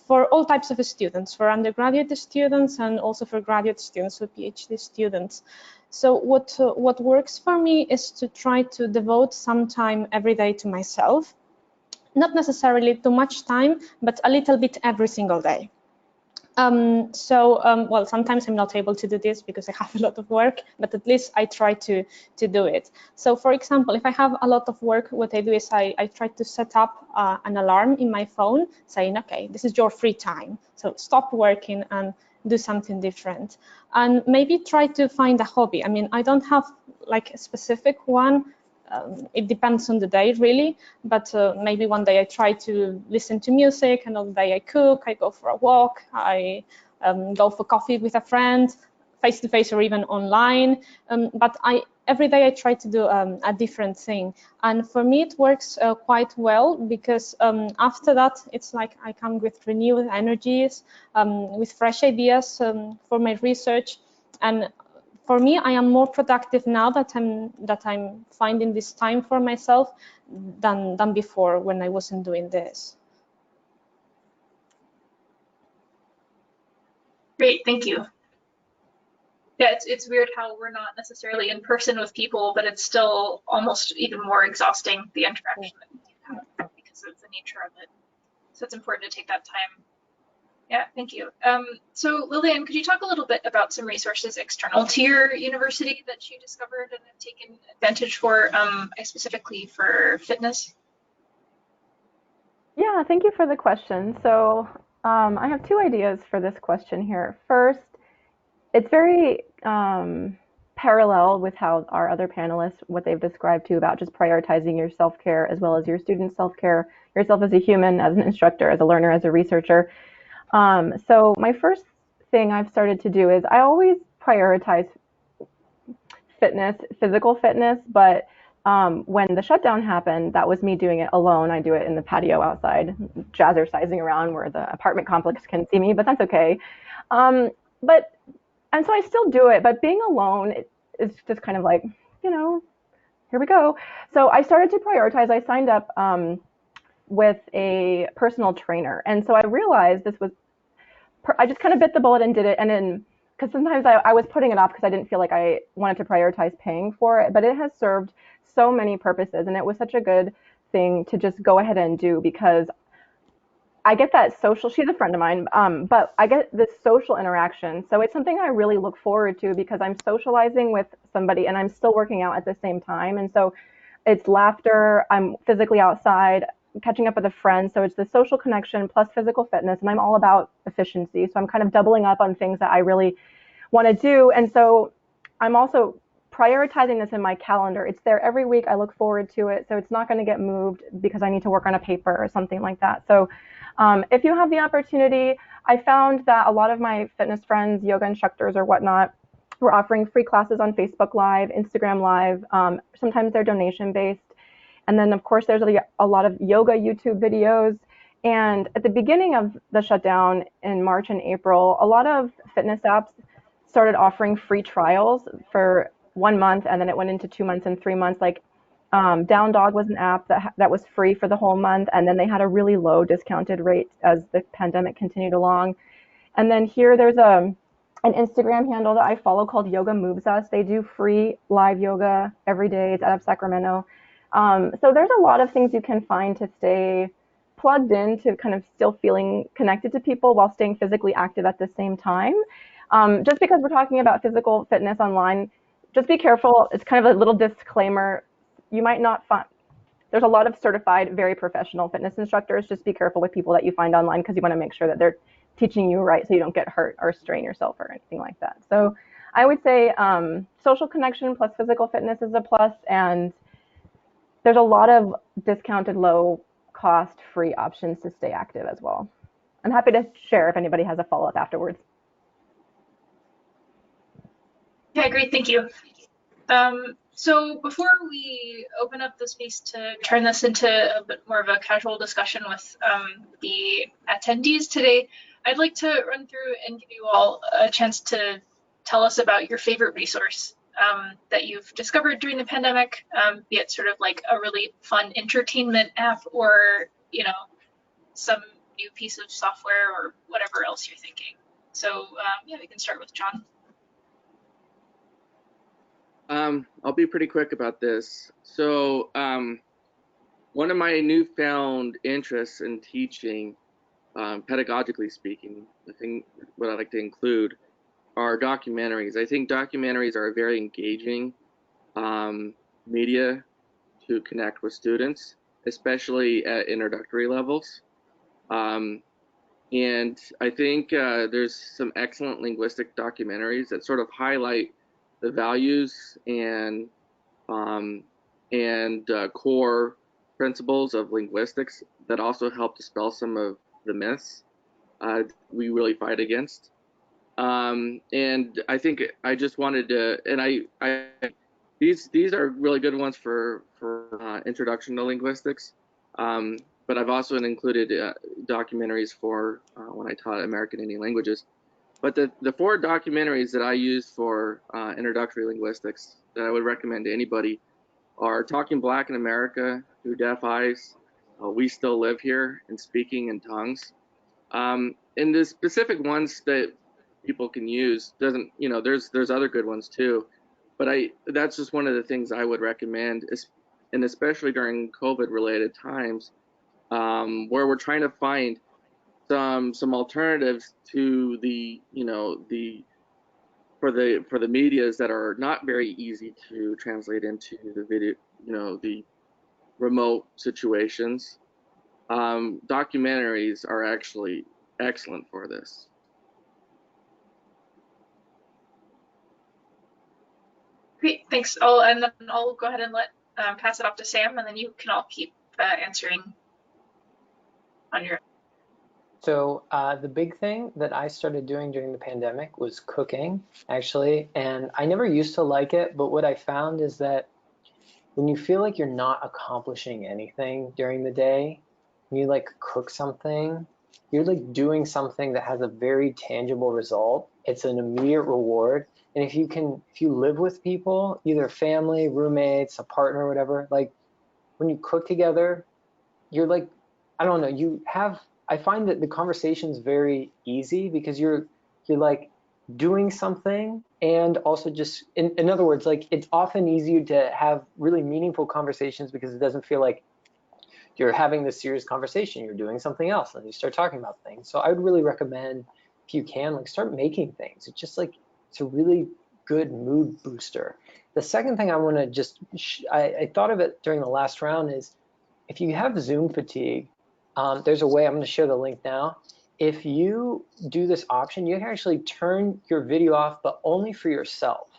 for all types of students, for undergraduate students and also for graduate students, for PhD students. So what works for me is to try to devote some time every day to myself, not necessarily too much time, but a little bit every single day. Well, sometimes I'm not able to do this because I have a lot of work, but at least I try to do it. So for example, if I have a lot of work, what I do is I try to set up an alarm in my phone saying, okay, this is your free time. So stop working and do something different. And maybe try to find a hobby. I mean, I don't have like a specific one. It depends on the day, really, but maybe one day I try to listen to music, another day I cook, I go for a walk, I go for coffee with a friend, face-to-face or even online, but every day I try to do a different thing. And for me, it works quite well because after that, it's like I come with renewed energies, with fresh ideas for my research. And for me, I am more productive now that I'm finding this time for myself than before when I wasn't doing this. Great, thank you. Yeah, it's weird how we're not necessarily in person with people, but it's still almost even more exhausting, the interaction that we have because of the nature of it. So it's important to take that time. Yeah, thank you. So Lillian, could you talk a little bit about some resources external to your university that you discovered and have taken advantage for, specifically for fitness? Yeah, thank you for the question. So I have two ideas for this question here. First, it's very parallel with how our other panelists, what they've described too about just prioritizing your self-care as well as your student self-care, yourself as a human, as an instructor, as a learner, as a researcher. So my first thing I've started to do is I always prioritize fitness, physical fitness, but when the shutdown happened, that was me doing it alone. I do it in the patio outside, jazzercising around where the apartment complex can see me, but that's okay. Um, but and so I still do it, but being alone is just kind of like, you know, here we go. So I started to prioritize. I signed up with a personal trainer, and so I realized this was I just kind of bit the bullet and did it. And then, because sometimes I was putting it off because I didn't feel like I wanted to prioritize paying for it, but it has served so many purposes. And it was such a good thing to just go ahead and do because I get that social, she's a friend of mine, but I get this social interaction. So it's something I really look forward to because I'm socializing with somebody and I'm still working out at the same time. And so it's laughter, I'm physically outside, catching up with a friend. So it's the social connection plus physical fitness. And I'm all about efficiency. So I'm kind of doubling up on things that I really want to do. And so I'm also prioritizing this in my calendar. It's there every week. I look forward to it. So it's not going to get moved because I need to work on a paper or something like that. So if you have the opportunity, I found that a lot of my fitness friends, yoga instructors or whatnot, were offering free classes on Facebook Live, Instagram Live. Sometimes they're donation based. And then, of course, there's a lot of yoga YouTube videos. And at the beginning of the shutdown in March and April, a lot of fitness apps started offering free trials for 1 month, and then it went into 2 months and 3 months. Like Down Dog was an app that was free for the whole month, and then they had a really low discounted rate as the pandemic continued along. And then here there's an Instagram handle that I follow called Yoga Moves Us. They do free live yoga every day. It's out of Sacramento. So there's a lot of things you can find to stay plugged in to kind of still feeling connected to people while staying physically active at the same time. Just because we're talking about physical fitness online, just be careful. It's kind of a little disclaimer. You might not find, there's a lot of certified, very professional fitness instructors. Just be careful with people that you find online because you want to make sure that they're teaching you right so you don't get hurt or strain yourself or anything like that. So I would say social connection plus physical fitness is a plus, and there's a lot of discounted, low cost, free options to stay active as well. I'm happy to share if anybody has a follow-up afterwards. Yeah, great, thank you. So before we open up the space to turn this into a bit more of a casual discussion with the attendees today, I'd like to run through and give you all a chance to tell us about your favorite resource that you've discovered during the pandemic, be it sort of like a really fun entertainment app or, you know, some new piece of software or whatever else you're thinking. So yeah, we can start with John. I'll be pretty quick about this. So one of my newfound interests in teaching, pedagogically speaking, what I like to include are documentaries. I think documentaries are a very engaging media to connect with students, especially at introductory levels. And I think there's some excellent linguistic documentaries that sort of highlight the values and core principles of linguistics that also help dispel some of the myths we really fight against. And I think I just wanted to, and these are really good ones for introduction to linguistics. But I've also included documentaries for when I taught American Indian languages. But the four documentaries that I use for introductory linguistics that I would recommend to anybody are Talking Black in America, Through Deaf Eyes, We Still Live Here, and Speaking in Tongues. And the specific ones that people can use doesn't, you know, there's other good ones too, but that's just one of the things I would recommend, and especially during COVID related times, where we're trying to find some alternatives to the, you know, for the medias that are not very easy to translate into the video, you know, the remote situations. documentaries are actually excellent for this. Great, thanks. I'll go ahead and pass it off to Sam, and then you can all keep answering on your. So the big thing that I started doing during the pandemic was cooking, actually, and I never used to like it, but what I found is that when you feel like you're not accomplishing anything during the day, when you like cook something, you're like doing something that has a very tangible result. It's an immediate reward. And if you live with people, either family, roommates, a partner, whatever, like when you cook together, you're like, I don't know, I find that the conversation's very easy because you're like doing something, and also just in other words, like it's often easier to have really meaningful conversations because it doesn't feel like you're having this serious conversation. You're doing something else and you start talking about things. So I would really recommend, if you can, like start making things. It's just like, it's a really good mood booster. The second thing I want to just, I thought of it during the last round is, if you have Zoom fatigue, there's a way, I'm going to show the link now. If you do this option, you can actually turn your video off, but only for yourself.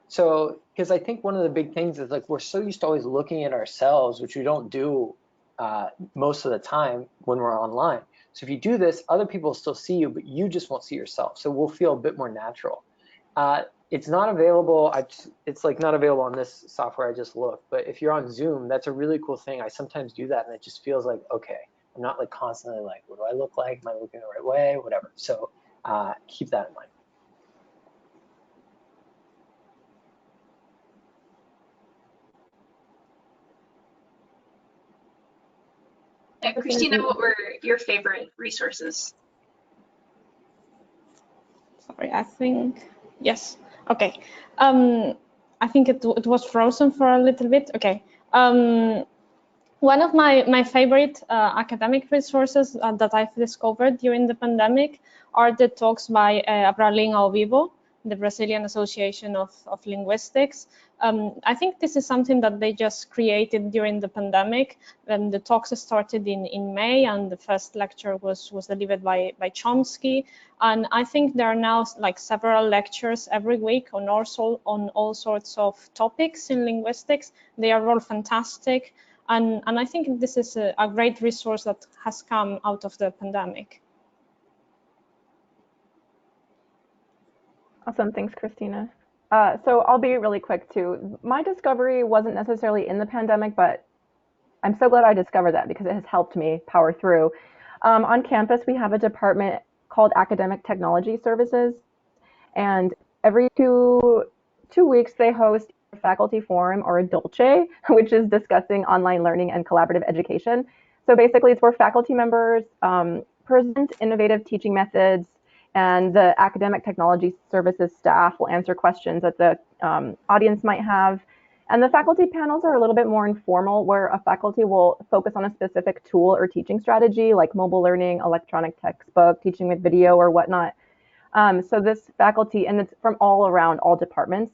So, because I think one of the big things is like, we're so used to always looking at ourselves, which we don't do most of the time when we're online. So if you do this, other people still see you, but you just won't see yourself. So we'll feel a bit more natural. It's not available. It's like not available on this software. I just looked, but if you're on Zoom, that's a really cool thing. I sometimes do that, and it just feels like, okay, I'm not like constantly like, what do I look like? Am I looking the right way? Whatever. So keep that in mind. And Cristina, what were your favorite resources? Sorry, I think, yes. Okay. I think it was frozen for a little bit. Okay. One of my favorite academic resources that I've discovered during the pandemic are the talks by Abralim ao Vivo, the Brazilian Association of Linguistics. I think this is something that they just created during the pandemic. The talks started in May, and the first lecture was delivered by Chomsky. And I think there are now like several lectures every week on all sorts of topics in linguistics. They are all fantastic. And I think this is a great resource that has come out of the pandemic. Awesome, thanks, Cristina. So I'll be really quick too. My discovery wasn't necessarily in the pandemic, but I'm so glad I discovered that because it has helped me power through. On campus, we have a department called Academic Technology Services, and every two weeks they host a faculty forum or a dolce, which is discussing online learning and collaborative education. So basically, it's where faculty members present innovative teaching methods, and the academic technology services staff will answer questions that the audience might have. And the faculty panels are a little bit more informal, where a faculty will focus on a specific tool or teaching strategy, like mobile learning, electronic textbook, teaching with video, or whatnot. So this faculty, and it's from all around, all departments,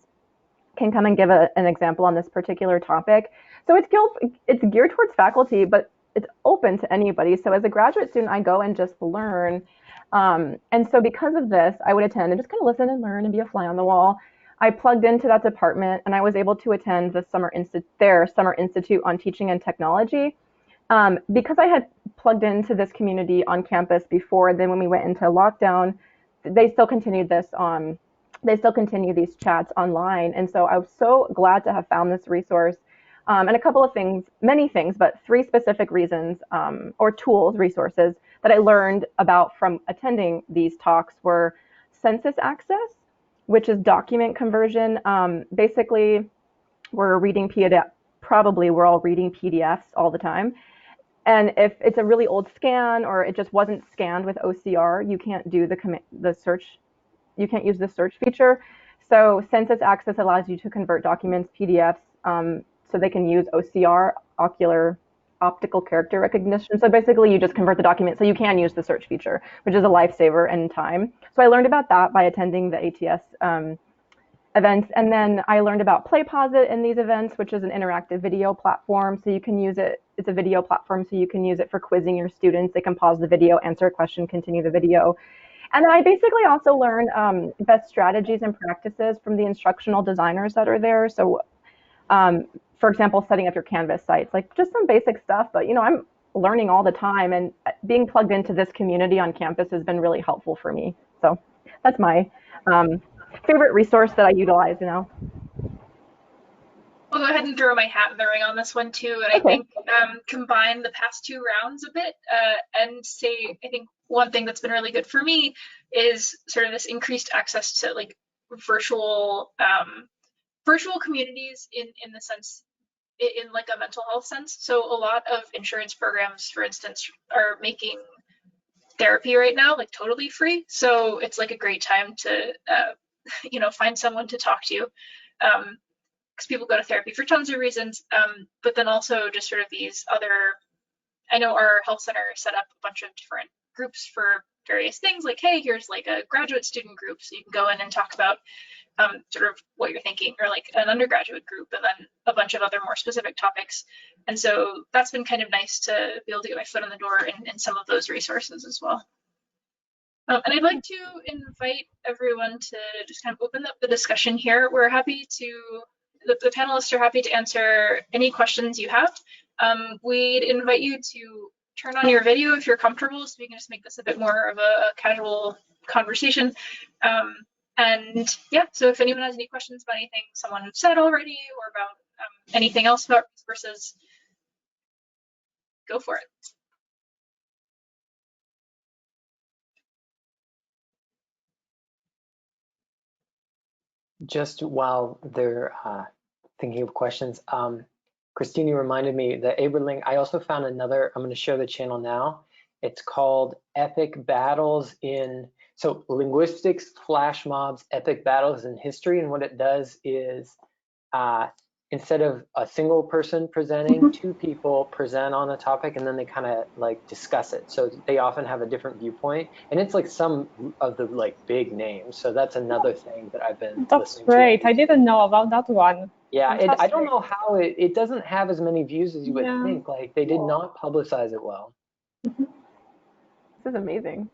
can come and give an example on this particular topic. So it's geared towards faculty, but it's open to anybody. So as a graduate student, I go and just learn. And so because of this, I would attend and just kind of listen and learn and be a fly on the wall. I plugged into that department, and I was able to attend the Summer Institute on Teaching and Technology. Because I had plugged into this community on campus before, then when we went into lockdown, they still continued these chats online. And so I was so glad to have found this resource. And a couple of things, many things, but 3 specific reasons or tools, resources that I learned about from attending these talks were census access, which is document conversion. Basically, we're reading we're all reading PDFs all the time. And if it's a really old scan or it just wasn't scanned with OCR, you can't do the search. You can't use the search feature. So census access allows you to convert documents, PDFs, so they can use OCR, optical character recognition. So basically you just convert the document so you can use the search feature, which is a lifesaver in time. So I learned about that by attending the ATS events. And then I learned about PlayPosit in these events, which is an interactive video platform. So you can use it. It's a video platform, so you can use it for quizzing your students. They can pause the video, answer a question, continue the video. And then I basically also learned best strategies and practices from the instructional designers that are there. So, for example, setting up your Canvas sites, like just some basic stuff. But, you know, I'm learning all the time, and being plugged into this community on campus has been really helpful for me. So that's my favorite resource that I utilize now. I'll go ahead and throw my hat in the ring on this one too, and I think combine the past two rounds a bit and say I think one thing that's been really good for me is sort of this increased access to like virtual communities in the sense in like a mental health sense. So a lot of insurance programs, for instance, are making therapy right now like totally free. So it's like a great time to you know, find someone to talk to. Because people go to therapy for tons of reasons, but then also just sort of these other, I know our health center set up a bunch of different groups for various things, like, hey, here's like a graduate student group, so you can go in and talk about sort of what you're thinking, or like an undergraduate group, and then a bunch of other more specific topics. And so that's been kind of nice to be able to get my foot in the door in some of those resources as well. And I'd like to invite everyone to just kind of open up the discussion here. We're happy to, the panelists are happy to answer any questions you have. We'd invite you to turn on your video if you're comfortable, so we can just make this a bit more of a casual conversation. And yeah, so if anyone has any questions about anything someone said already, or about anything else about resources, go for it. Just while they're thinking of questions, Cristina reminded me that Aberling, I also found another, I'm going to share the channel now. It's called Epic Battles in, so Linguistics, Flash Mobs, Epic Battles in History. And what it does is instead of a single person presenting, two people present on a topic, and then they kind of like discuss it. So they often have a different viewpoint, and it's like some of the like big names. So that's another thing that I've been listening to. That's great. I didn't know about that one. Yeah, I don't know how it doesn't have as many views as you would think. Like they did not publicize it well. This is amazing.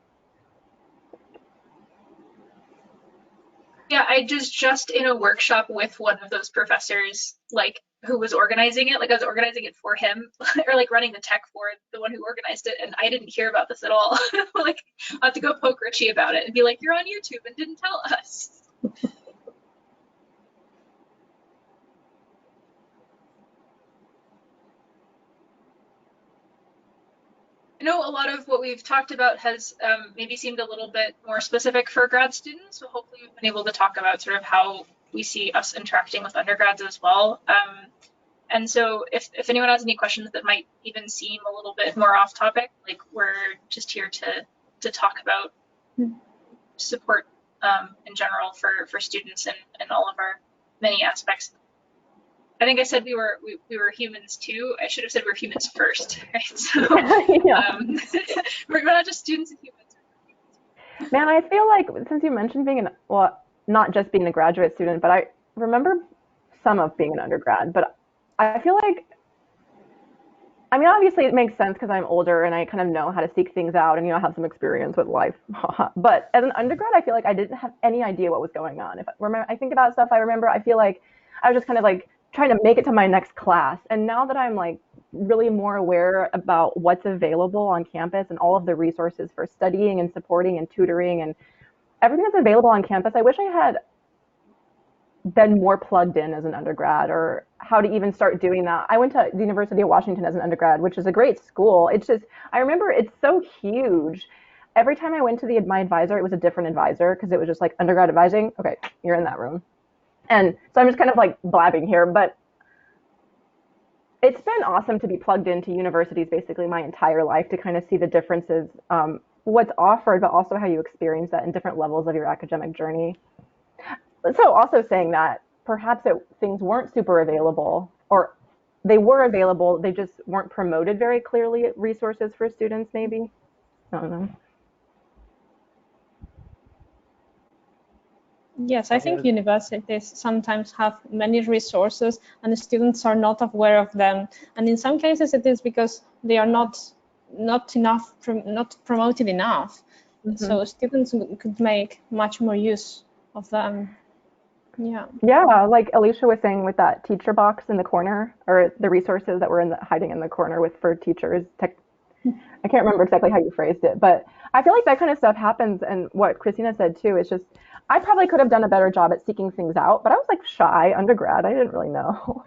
Yeah, I just in a workshop with one of those professors, like who was organizing it. Like I was organizing it for him, or like running the tech for the one who organized it, and I didn't hear about this at all. Like I have to go poke Richie about it and be like, "You're on YouTube and didn't tell us." I know a lot of what we've talked about has maybe seemed a little bit more specific for grad students, so hopefully we've been able to talk about sort of how we see us interacting with undergrads as well. And so if anyone has any questions that might even seem a little bit more off topic, like we're just here to talk about support in general for students and all of our many aspects. I think I said we were humans too. I should have said we're humans first, right? So we're not just students and humans. Man, I feel like since you mentioned being well, not just being a graduate student, but I remember some of being an undergrad, but I feel like, I mean, obviously it makes sense because I'm older and I kind of know how to seek things out and, you know, have some experience with life. But as an undergrad, I feel like I didn't have any idea what was going on. If I think about stuff I remember, I feel like I was just kind of like trying to make it to my next class. And now that I'm like really more aware about what's available on campus and all of the resources for studying and supporting and tutoring and everything that's available on campus, I wish I had been more plugged in as an undergrad, or how to even start doing that. I went to the University of Washington as an undergrad, which is a great school. It's just, I remember it's so huge. Every time I went to my advisor, it was a different advisor, because it was just like undergrad advising. Okay, you're in that room. And so I'm just kind of like blabbing here, but it's been awesome to be plugged into universities basically my entire life, to kind of see the differences, what's offered, but also how you experience that in different levels of your academic journey. So also saying that perhaps things weren't super available, or they were available, they just weren't promoted very clearly, resources for students maybe. I don't know. Yes, I think universities sometimes have many resources and the students are not aware of them. And in some cases it is because they are not promoted enough. So students could make much more use of them. Yeah. Yeah, like Alicia was saying with that teacher box in the corner, or the resources that were hiding in the corner with for teachers. I can't remember exactly how you phrased it, but I feel like that kind of stuff happens. And what Cristina said too is just, I probably could have done a better job at seeking things out, but I was like shy undergrad. I didn't really know.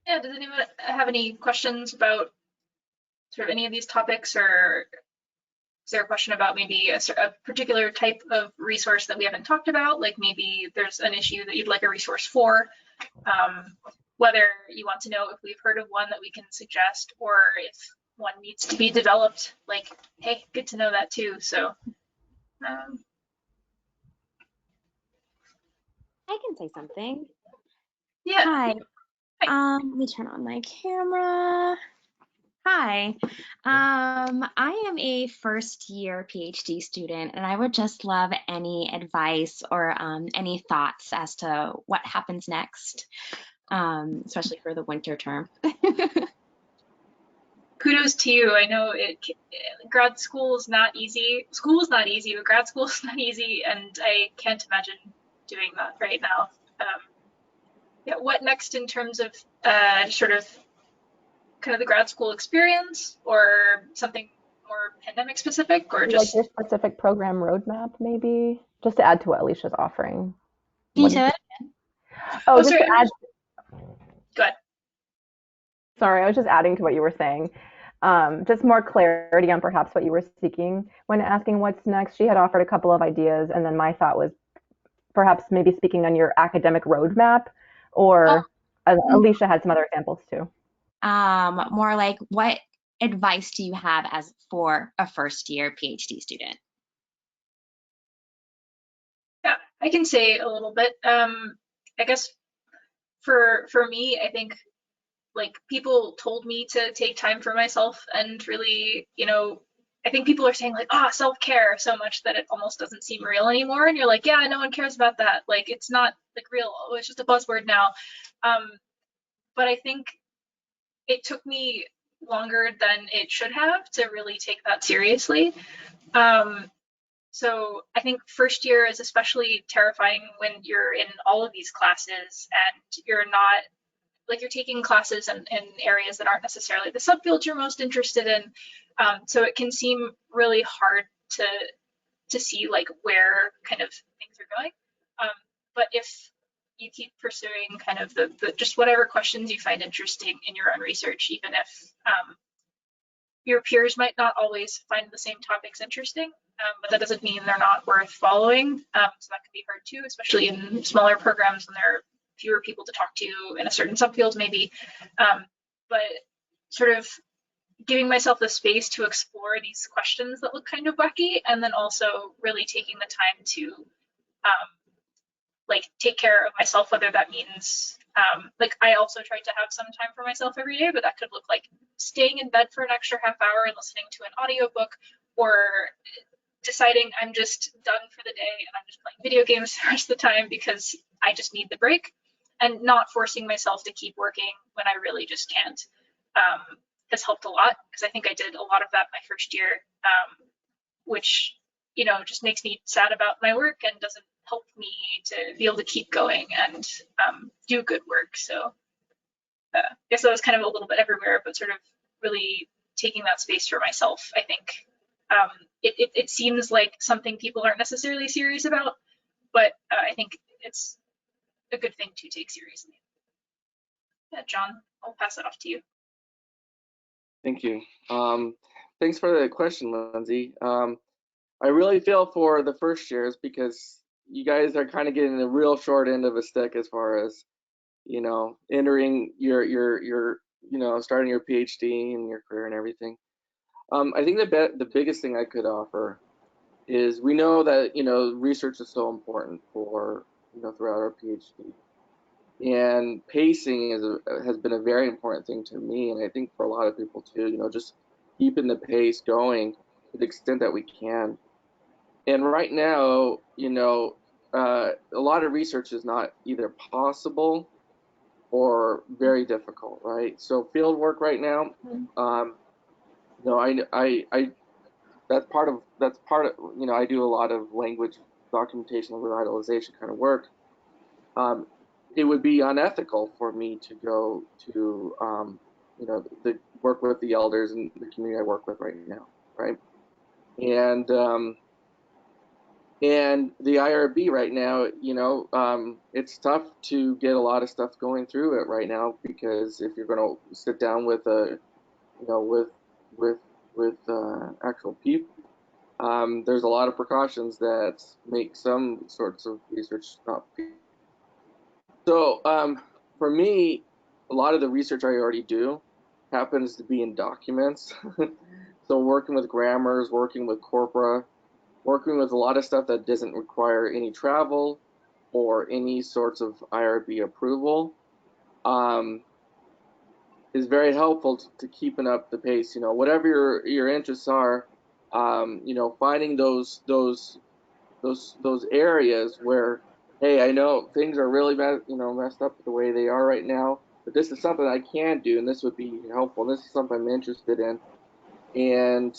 Yeah, does anyone have any questions about sort of any of these topics, or is there a question about maybe a particular type of resource that we haven't talked about? Like maybe there's an issue that you'd like a resource for, whether you want to know if we've heard of one that we can suggest, or if one needs to be developed, like, hey, good to know that too. So I can say something. yeah. Hi. Hi. Let me turn on my camera. Hi. I am a first year PhD student, and I would just love any advice or any thoughts as to what happens next, especially for the winter term. Kudos to you. I know grad school is not easy. School is not easy, but grad school is not easy, and I can't imagine doing that right now. Yeah, what next in terms of sort of kind of the grad school experience, or something more pandemic specific, or Like just your specific program roadmap, maybe, just to add to what Alicia's offering. Can you say that? Oh, just sorry, to add. go ahead. Sorry, I was just adding to what you were saying. Just more clarity on perhaps what you were seeking when asking what's next. She had offered a couple of ideas, and then my thought was perhaps maybe speaking on your academic roadmap, or Alicia had some other examples too. More like, what advice do you have for a first year PhD student? Yeah, I can say a little bit. I guess for me, I think like people told me to take time for myself, and really, I think people are saying like, self-care so much that it almost doesn't seem real anymore. And you're like, yeah, no one cares about that. Like, it's not like real. It's just a buzzword now. But I think it took me longer than it should have to really take that seriously. So I think first year is especially terrifying when you're in all of these classes and you're not, like, you're taking classes in areas that aren't necessarily the subfields you're most interested in. So it can seem really hard to see like where kind of things are going. But if you keep pursuing kind of the just whatever questions you find interesting in your own research, even if your peers might not always find the same topics interesting, but that doesn't mean they're not worth following. So that can be hard too, especially in smaller programs when there are fewer people to talk to in a certain subfield maybe. But sort of giving myself the space to explore these questions that look kind of wacky, and then also really taking the time to like take care of myself, whether that means like I also try to have some time for myself every day, but that could look like staying in bed for an extra half hour and listening to an audiobook, or deciding I'm just done for the day and I'm just playing video games the rest of the time because I just need the break, and not forcing myself to keep working when I really just can't has helped a lot, because I think I did a lot of that my first year, which just makes me sad about my work and doesn't help me to be able to keep going and do good work. So I guess that was kind of a little bit everywhere, but sort of really taking that space for myself. I think it seems like something people aren't necessarily serious about, but I think it's a good thing to take seriously. Yeah, John, I'll pass it off to you. Thank you. Thanks for the question, Lindsay. I really feel for the first years because you guys are kind of getting the real short end of a stick as far as, entering your starting your PhD and your career and everything. I think the biggest thing I could offer is, we know that, research is so important for, throughout our PhD. And pacing has been a very important thing to me, and I think for a lot of people too. Just keeping the pace going to the extent that we can. And right now, a lot of research is not either possible or very difficult, right? So field work right now, I that's part of I do a lot of language documentation and revitalization kind of work. It would be unethical for me to go to the work with the elders and the community I work with right now, right? And the IRB right now, it's tough to get a lot of stuff going through it right now, because if you're going to sit down with actual people, there's a lot of precautions that make some sorts of research not. So for me, a lot of the research I already do happens to be in documents. So working with grammars, working with corpora, working with a lot of stuff that doesn't require any travel or any sorts of IRB approval is very helpful to keeping up the pace. Whatever your interests are, finding those areas where, hey, I know things are really messed up the way they are right now, but this is something I can do, and this would be helpful. This is something I'm interested in, and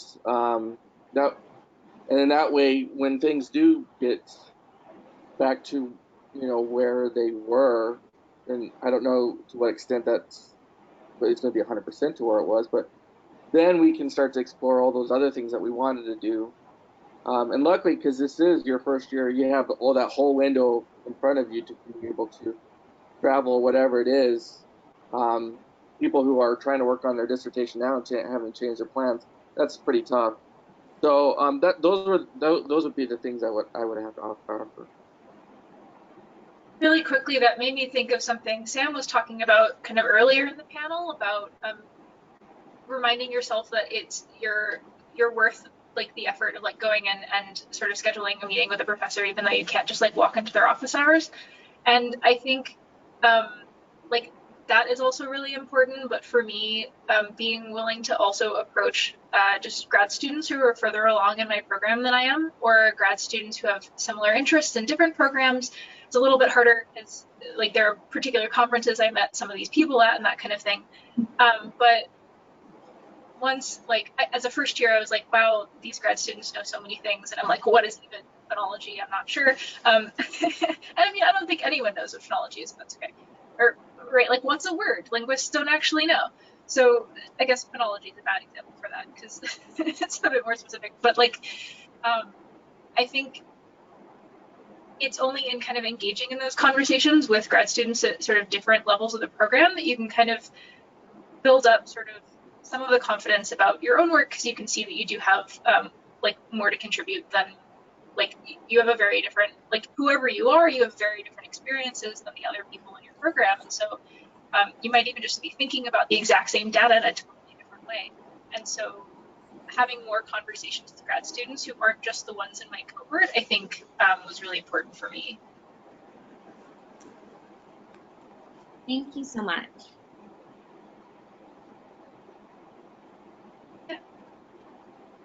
in that way, when things do get back to where they were, and I don't know to what extent it's going to be 100% to where it was, but then we can start to explore all those other things that we wanted to do. And luckily, because this is your first year, you have all that whole window in front of you to be able to travel, whatever it is. People who are trying to work on their dissertation now and haven't changed their plans, that's pretty tough. So those would be the things I would have to offer. Really quickly, that made me think of something Sam was talking about kind of earlier in the panel about reminding yourself that you're worth like the effort of like going in and sort of scheduling a meeting with a professor, even though you can't just like walk into their office hours. And I think like that is also really important. But for me, being willing to also approach just grad students who are further along in my program than I am, or grad students who have similar interests in different programs, it's a little bit harder. It's like there are particular conferences I met some of these people at and that kind of thing. But once, like, as a first year, I was like, wow, these grad students know so many things. And I'm like, what is even phonology? I'm not sure. And I mean, I don't think anyone knows what phonology is, but that's okay. Or, right, like, what's a word? Linguists don't actually know. So I guess phonology is a bad example for that because it's a bit more specific. But, like, I think it's only in kind of engaging in those conversations with grad students at sort of different levels of the program that you can kind of build up sort of some of the confidence about your own work, because you can see that you do have like more to contribute than like you have a very different, like whoever you are, you have very different experiences than the other people in your program. And so you might even just be thinking about the exact same data in a totally different way. And so having more conversations with grad students who aren't just the ones in my cohort, I think was really important for me. Thank you so much.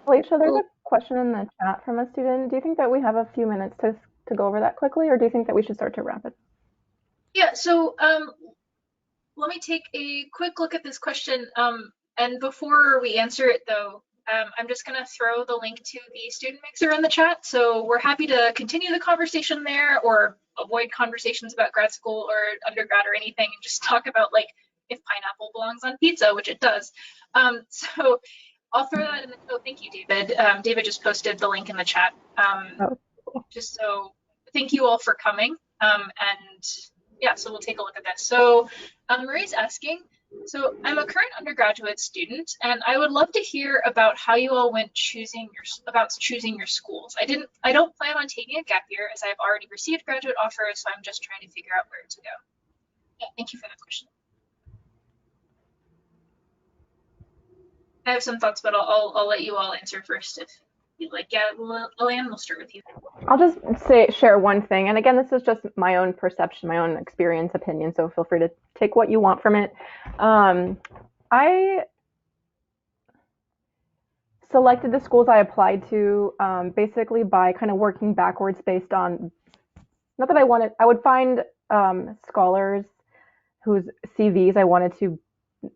Alicia, there's a question in the chat from a student. Do you think that we have a few minutes to go over that quickly, or do you think that we should start to wrap it? Yeah, so let me take a quick look at this question. And before we answer it, though, I'm just going to throw the link to the student mixer in the chat. So we're happy to continue the conversation there, or avoid conversations about grad school or undergrad or anything, and just talk about like if pineapple belongs on pizza, which it does. So I'll throw that in the, oh, thank you, David. David just posted the link in the chat. Just so, thank you all for coming. And yeah, so we'll take a look at this. So Marie's asking, so I'm a current undergraduate student, and I would love to hear about how you all went choosing your schools. I don't plan on taking a gap year, as I've already received graduate offers, so I'm just trying to figure out where to go. Yeah, thank you for that question. I have some thoughts, but I'll let you all answer first. you'd like. Yeah, Lillian, we'll start with you. I'll just share one thing. And again, this is just my own perception, my own experience, opinion. So feel free to take what you want from it. I selected the schools I applied to basically by kind of working backwards based on, not that I would find scholars whose CVs I wanted to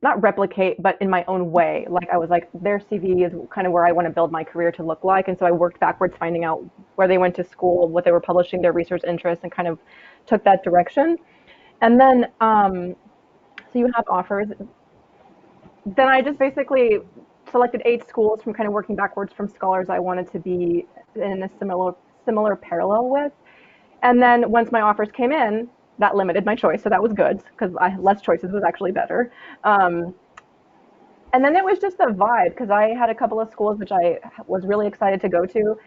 not replicate, but in my own way. Like I was like, their CV is kind of where I want to build my career to look like. And so I worked backwards, finding out where they went to school, what they were publishing, their research interests, and kind of took that direction. And then, so you have offers. Then I just basically selected 8 schools from kind of working backwards from scholars I wanted to be in a similar parallel with. And then once my offers came in, that limited my choice, so that was good because less choices was actually better. And then it was just a vibe because I had a couple of schools which I was really excited to go to.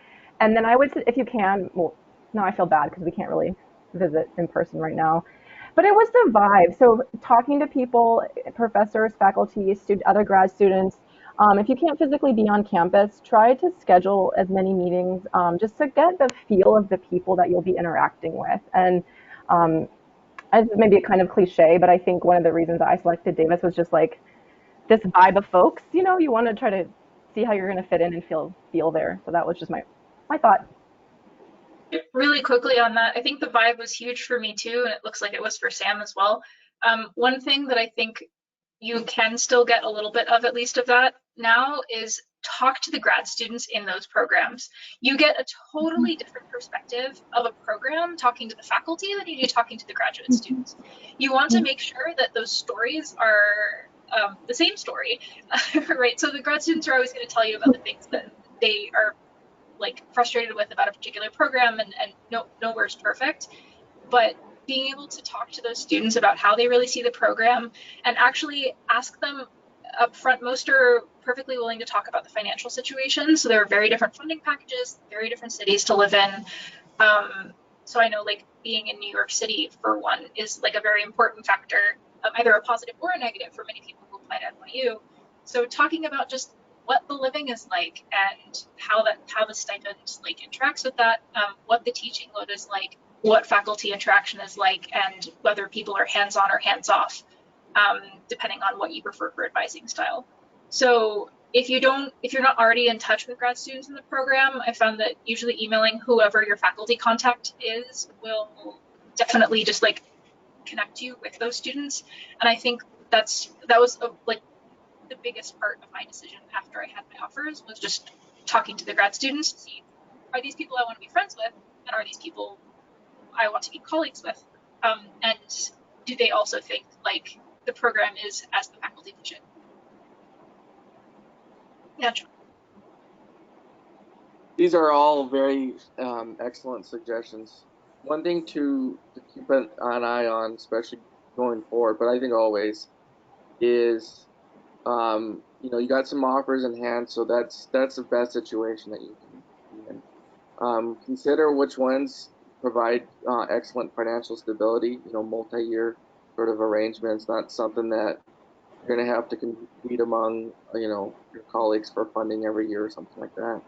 And then I would, if you can, well, now I feel bad because we can't really visit in person right now. But it was the vibe. So talking to people, professors, faculty, other grad students, if you can't physically be on campus, try to schedule as many meetings just to get the feel of the people that you'll be interacting with. And maybe a kind of cliche, but I think one of the reasons I selected Davis was just like this vibe of folks. You know, you want to try to see how you're going to fit in and feel there. So that was just my thought. Really quickly on that, I think the vibe was huge for me too, and it looks like it was for Sam as well. One thing that I think you can still get a little bit of, at least of that now, is talk to the grad students in those programs. You get a totally different perspective of a program talking to the faculty than you do talking to the graduate students. You want to make sure that those stories are the same story, right? So the grad students are always going to tell you about the things that they are like frustrated with about a particular program, and nowhere's perfect. But being able to talk to those students about how they really see the program and actually ask them up front, most are perfectly willing to talk about the financial situation. So there are very different funding packages, very different cities to live in. So I know like being in New York City, for one, is like a very important factor, either a positive or a negative for many people who apply to NYU. So talking about just what the living is like and how the stipend like interacts with that, what the teaching load is like, what faculty interaction is like, and whether people are hands-on or hands-off, depending on what you prefer for advising style. So if you're not already in touch with grad students in the program, I found that usually emailing whoever your faculty contact is will definitely just like connect you with those students. And I think that was like the biggest part of my decision after I had my offers, was just talking to the grad students to see, are these people I want to be friends with, and are these people I want to be colleagues with, and do they also think like the program is as the faculty push it? Yeah, John. These are all very excellent suggestions. One thing to keep an eye on, especially going forward, but I think always, is you got some offers in hand, so that's the best situation that you can be in. Consider which ones provide excellent financial stability, multi-year sort of arrangements, not something that you're going to have to compete among, your colleagues for funding every year or something like that.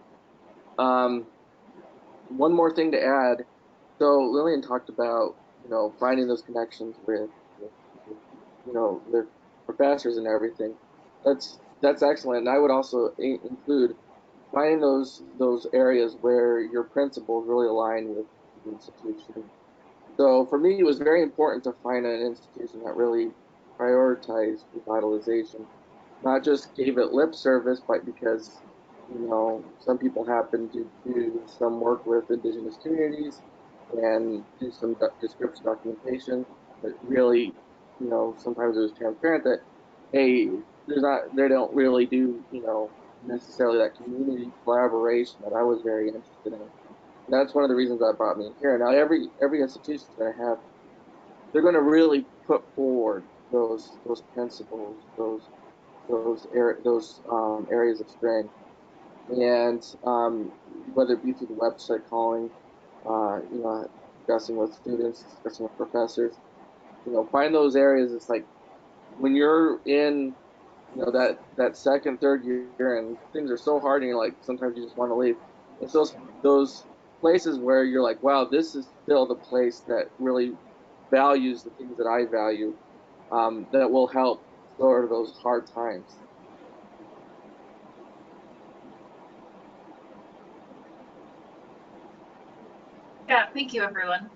One more thing to add. So Lillian talked about, finding those connections with their professors and everything. That's excellent. And I would also include finding those areas where your principles really align with the institution. So for me, it was very important to find an institution that really prioritized revitalization, not just gave it lip service, but because some people happen to do some work with indigenous communities and do some description documentation, but really, sometimes it was transparent that, hey, they don't really do, necessarily that community collaboration that I was very interested in. And that's one of the reasons that brought me in here. Now, every institution is going to have, they're going to really put forward those principles, those areas of strength. And whether it be through the website calling, discussing with students, discussing with professors, find those areas. It's like when you're in, that second, third year and things are so hard and you're like, sometimes you just want to leave. it's those places where you're like, wow, this is still the place that really values the things that I value, that will help sort of those hard times. Yeah, thank you, everyone.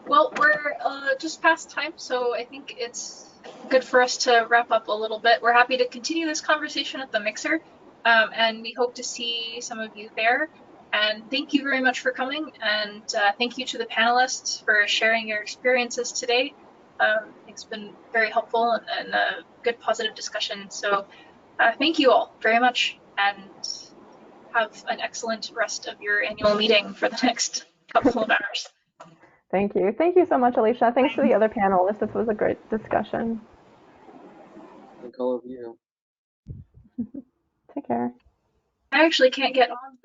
Well, we're just past time, so I think it's good for us to wrap up a little bit. We're happy to continue this conversation at the Mixer, and we hope to see some of you there. And thank you very much for coming, and thank you to the panelists for sharing your experiences today. It's been very helpful and a good positive discussion. So thank you all very much, and have an excellent rest of your annual meeting for the next couple of hours. Thank you. Thank you so much, Alicia. Thanks to the other panelists. This was a great discussion. Thank all of you. Take care. I actually can't get on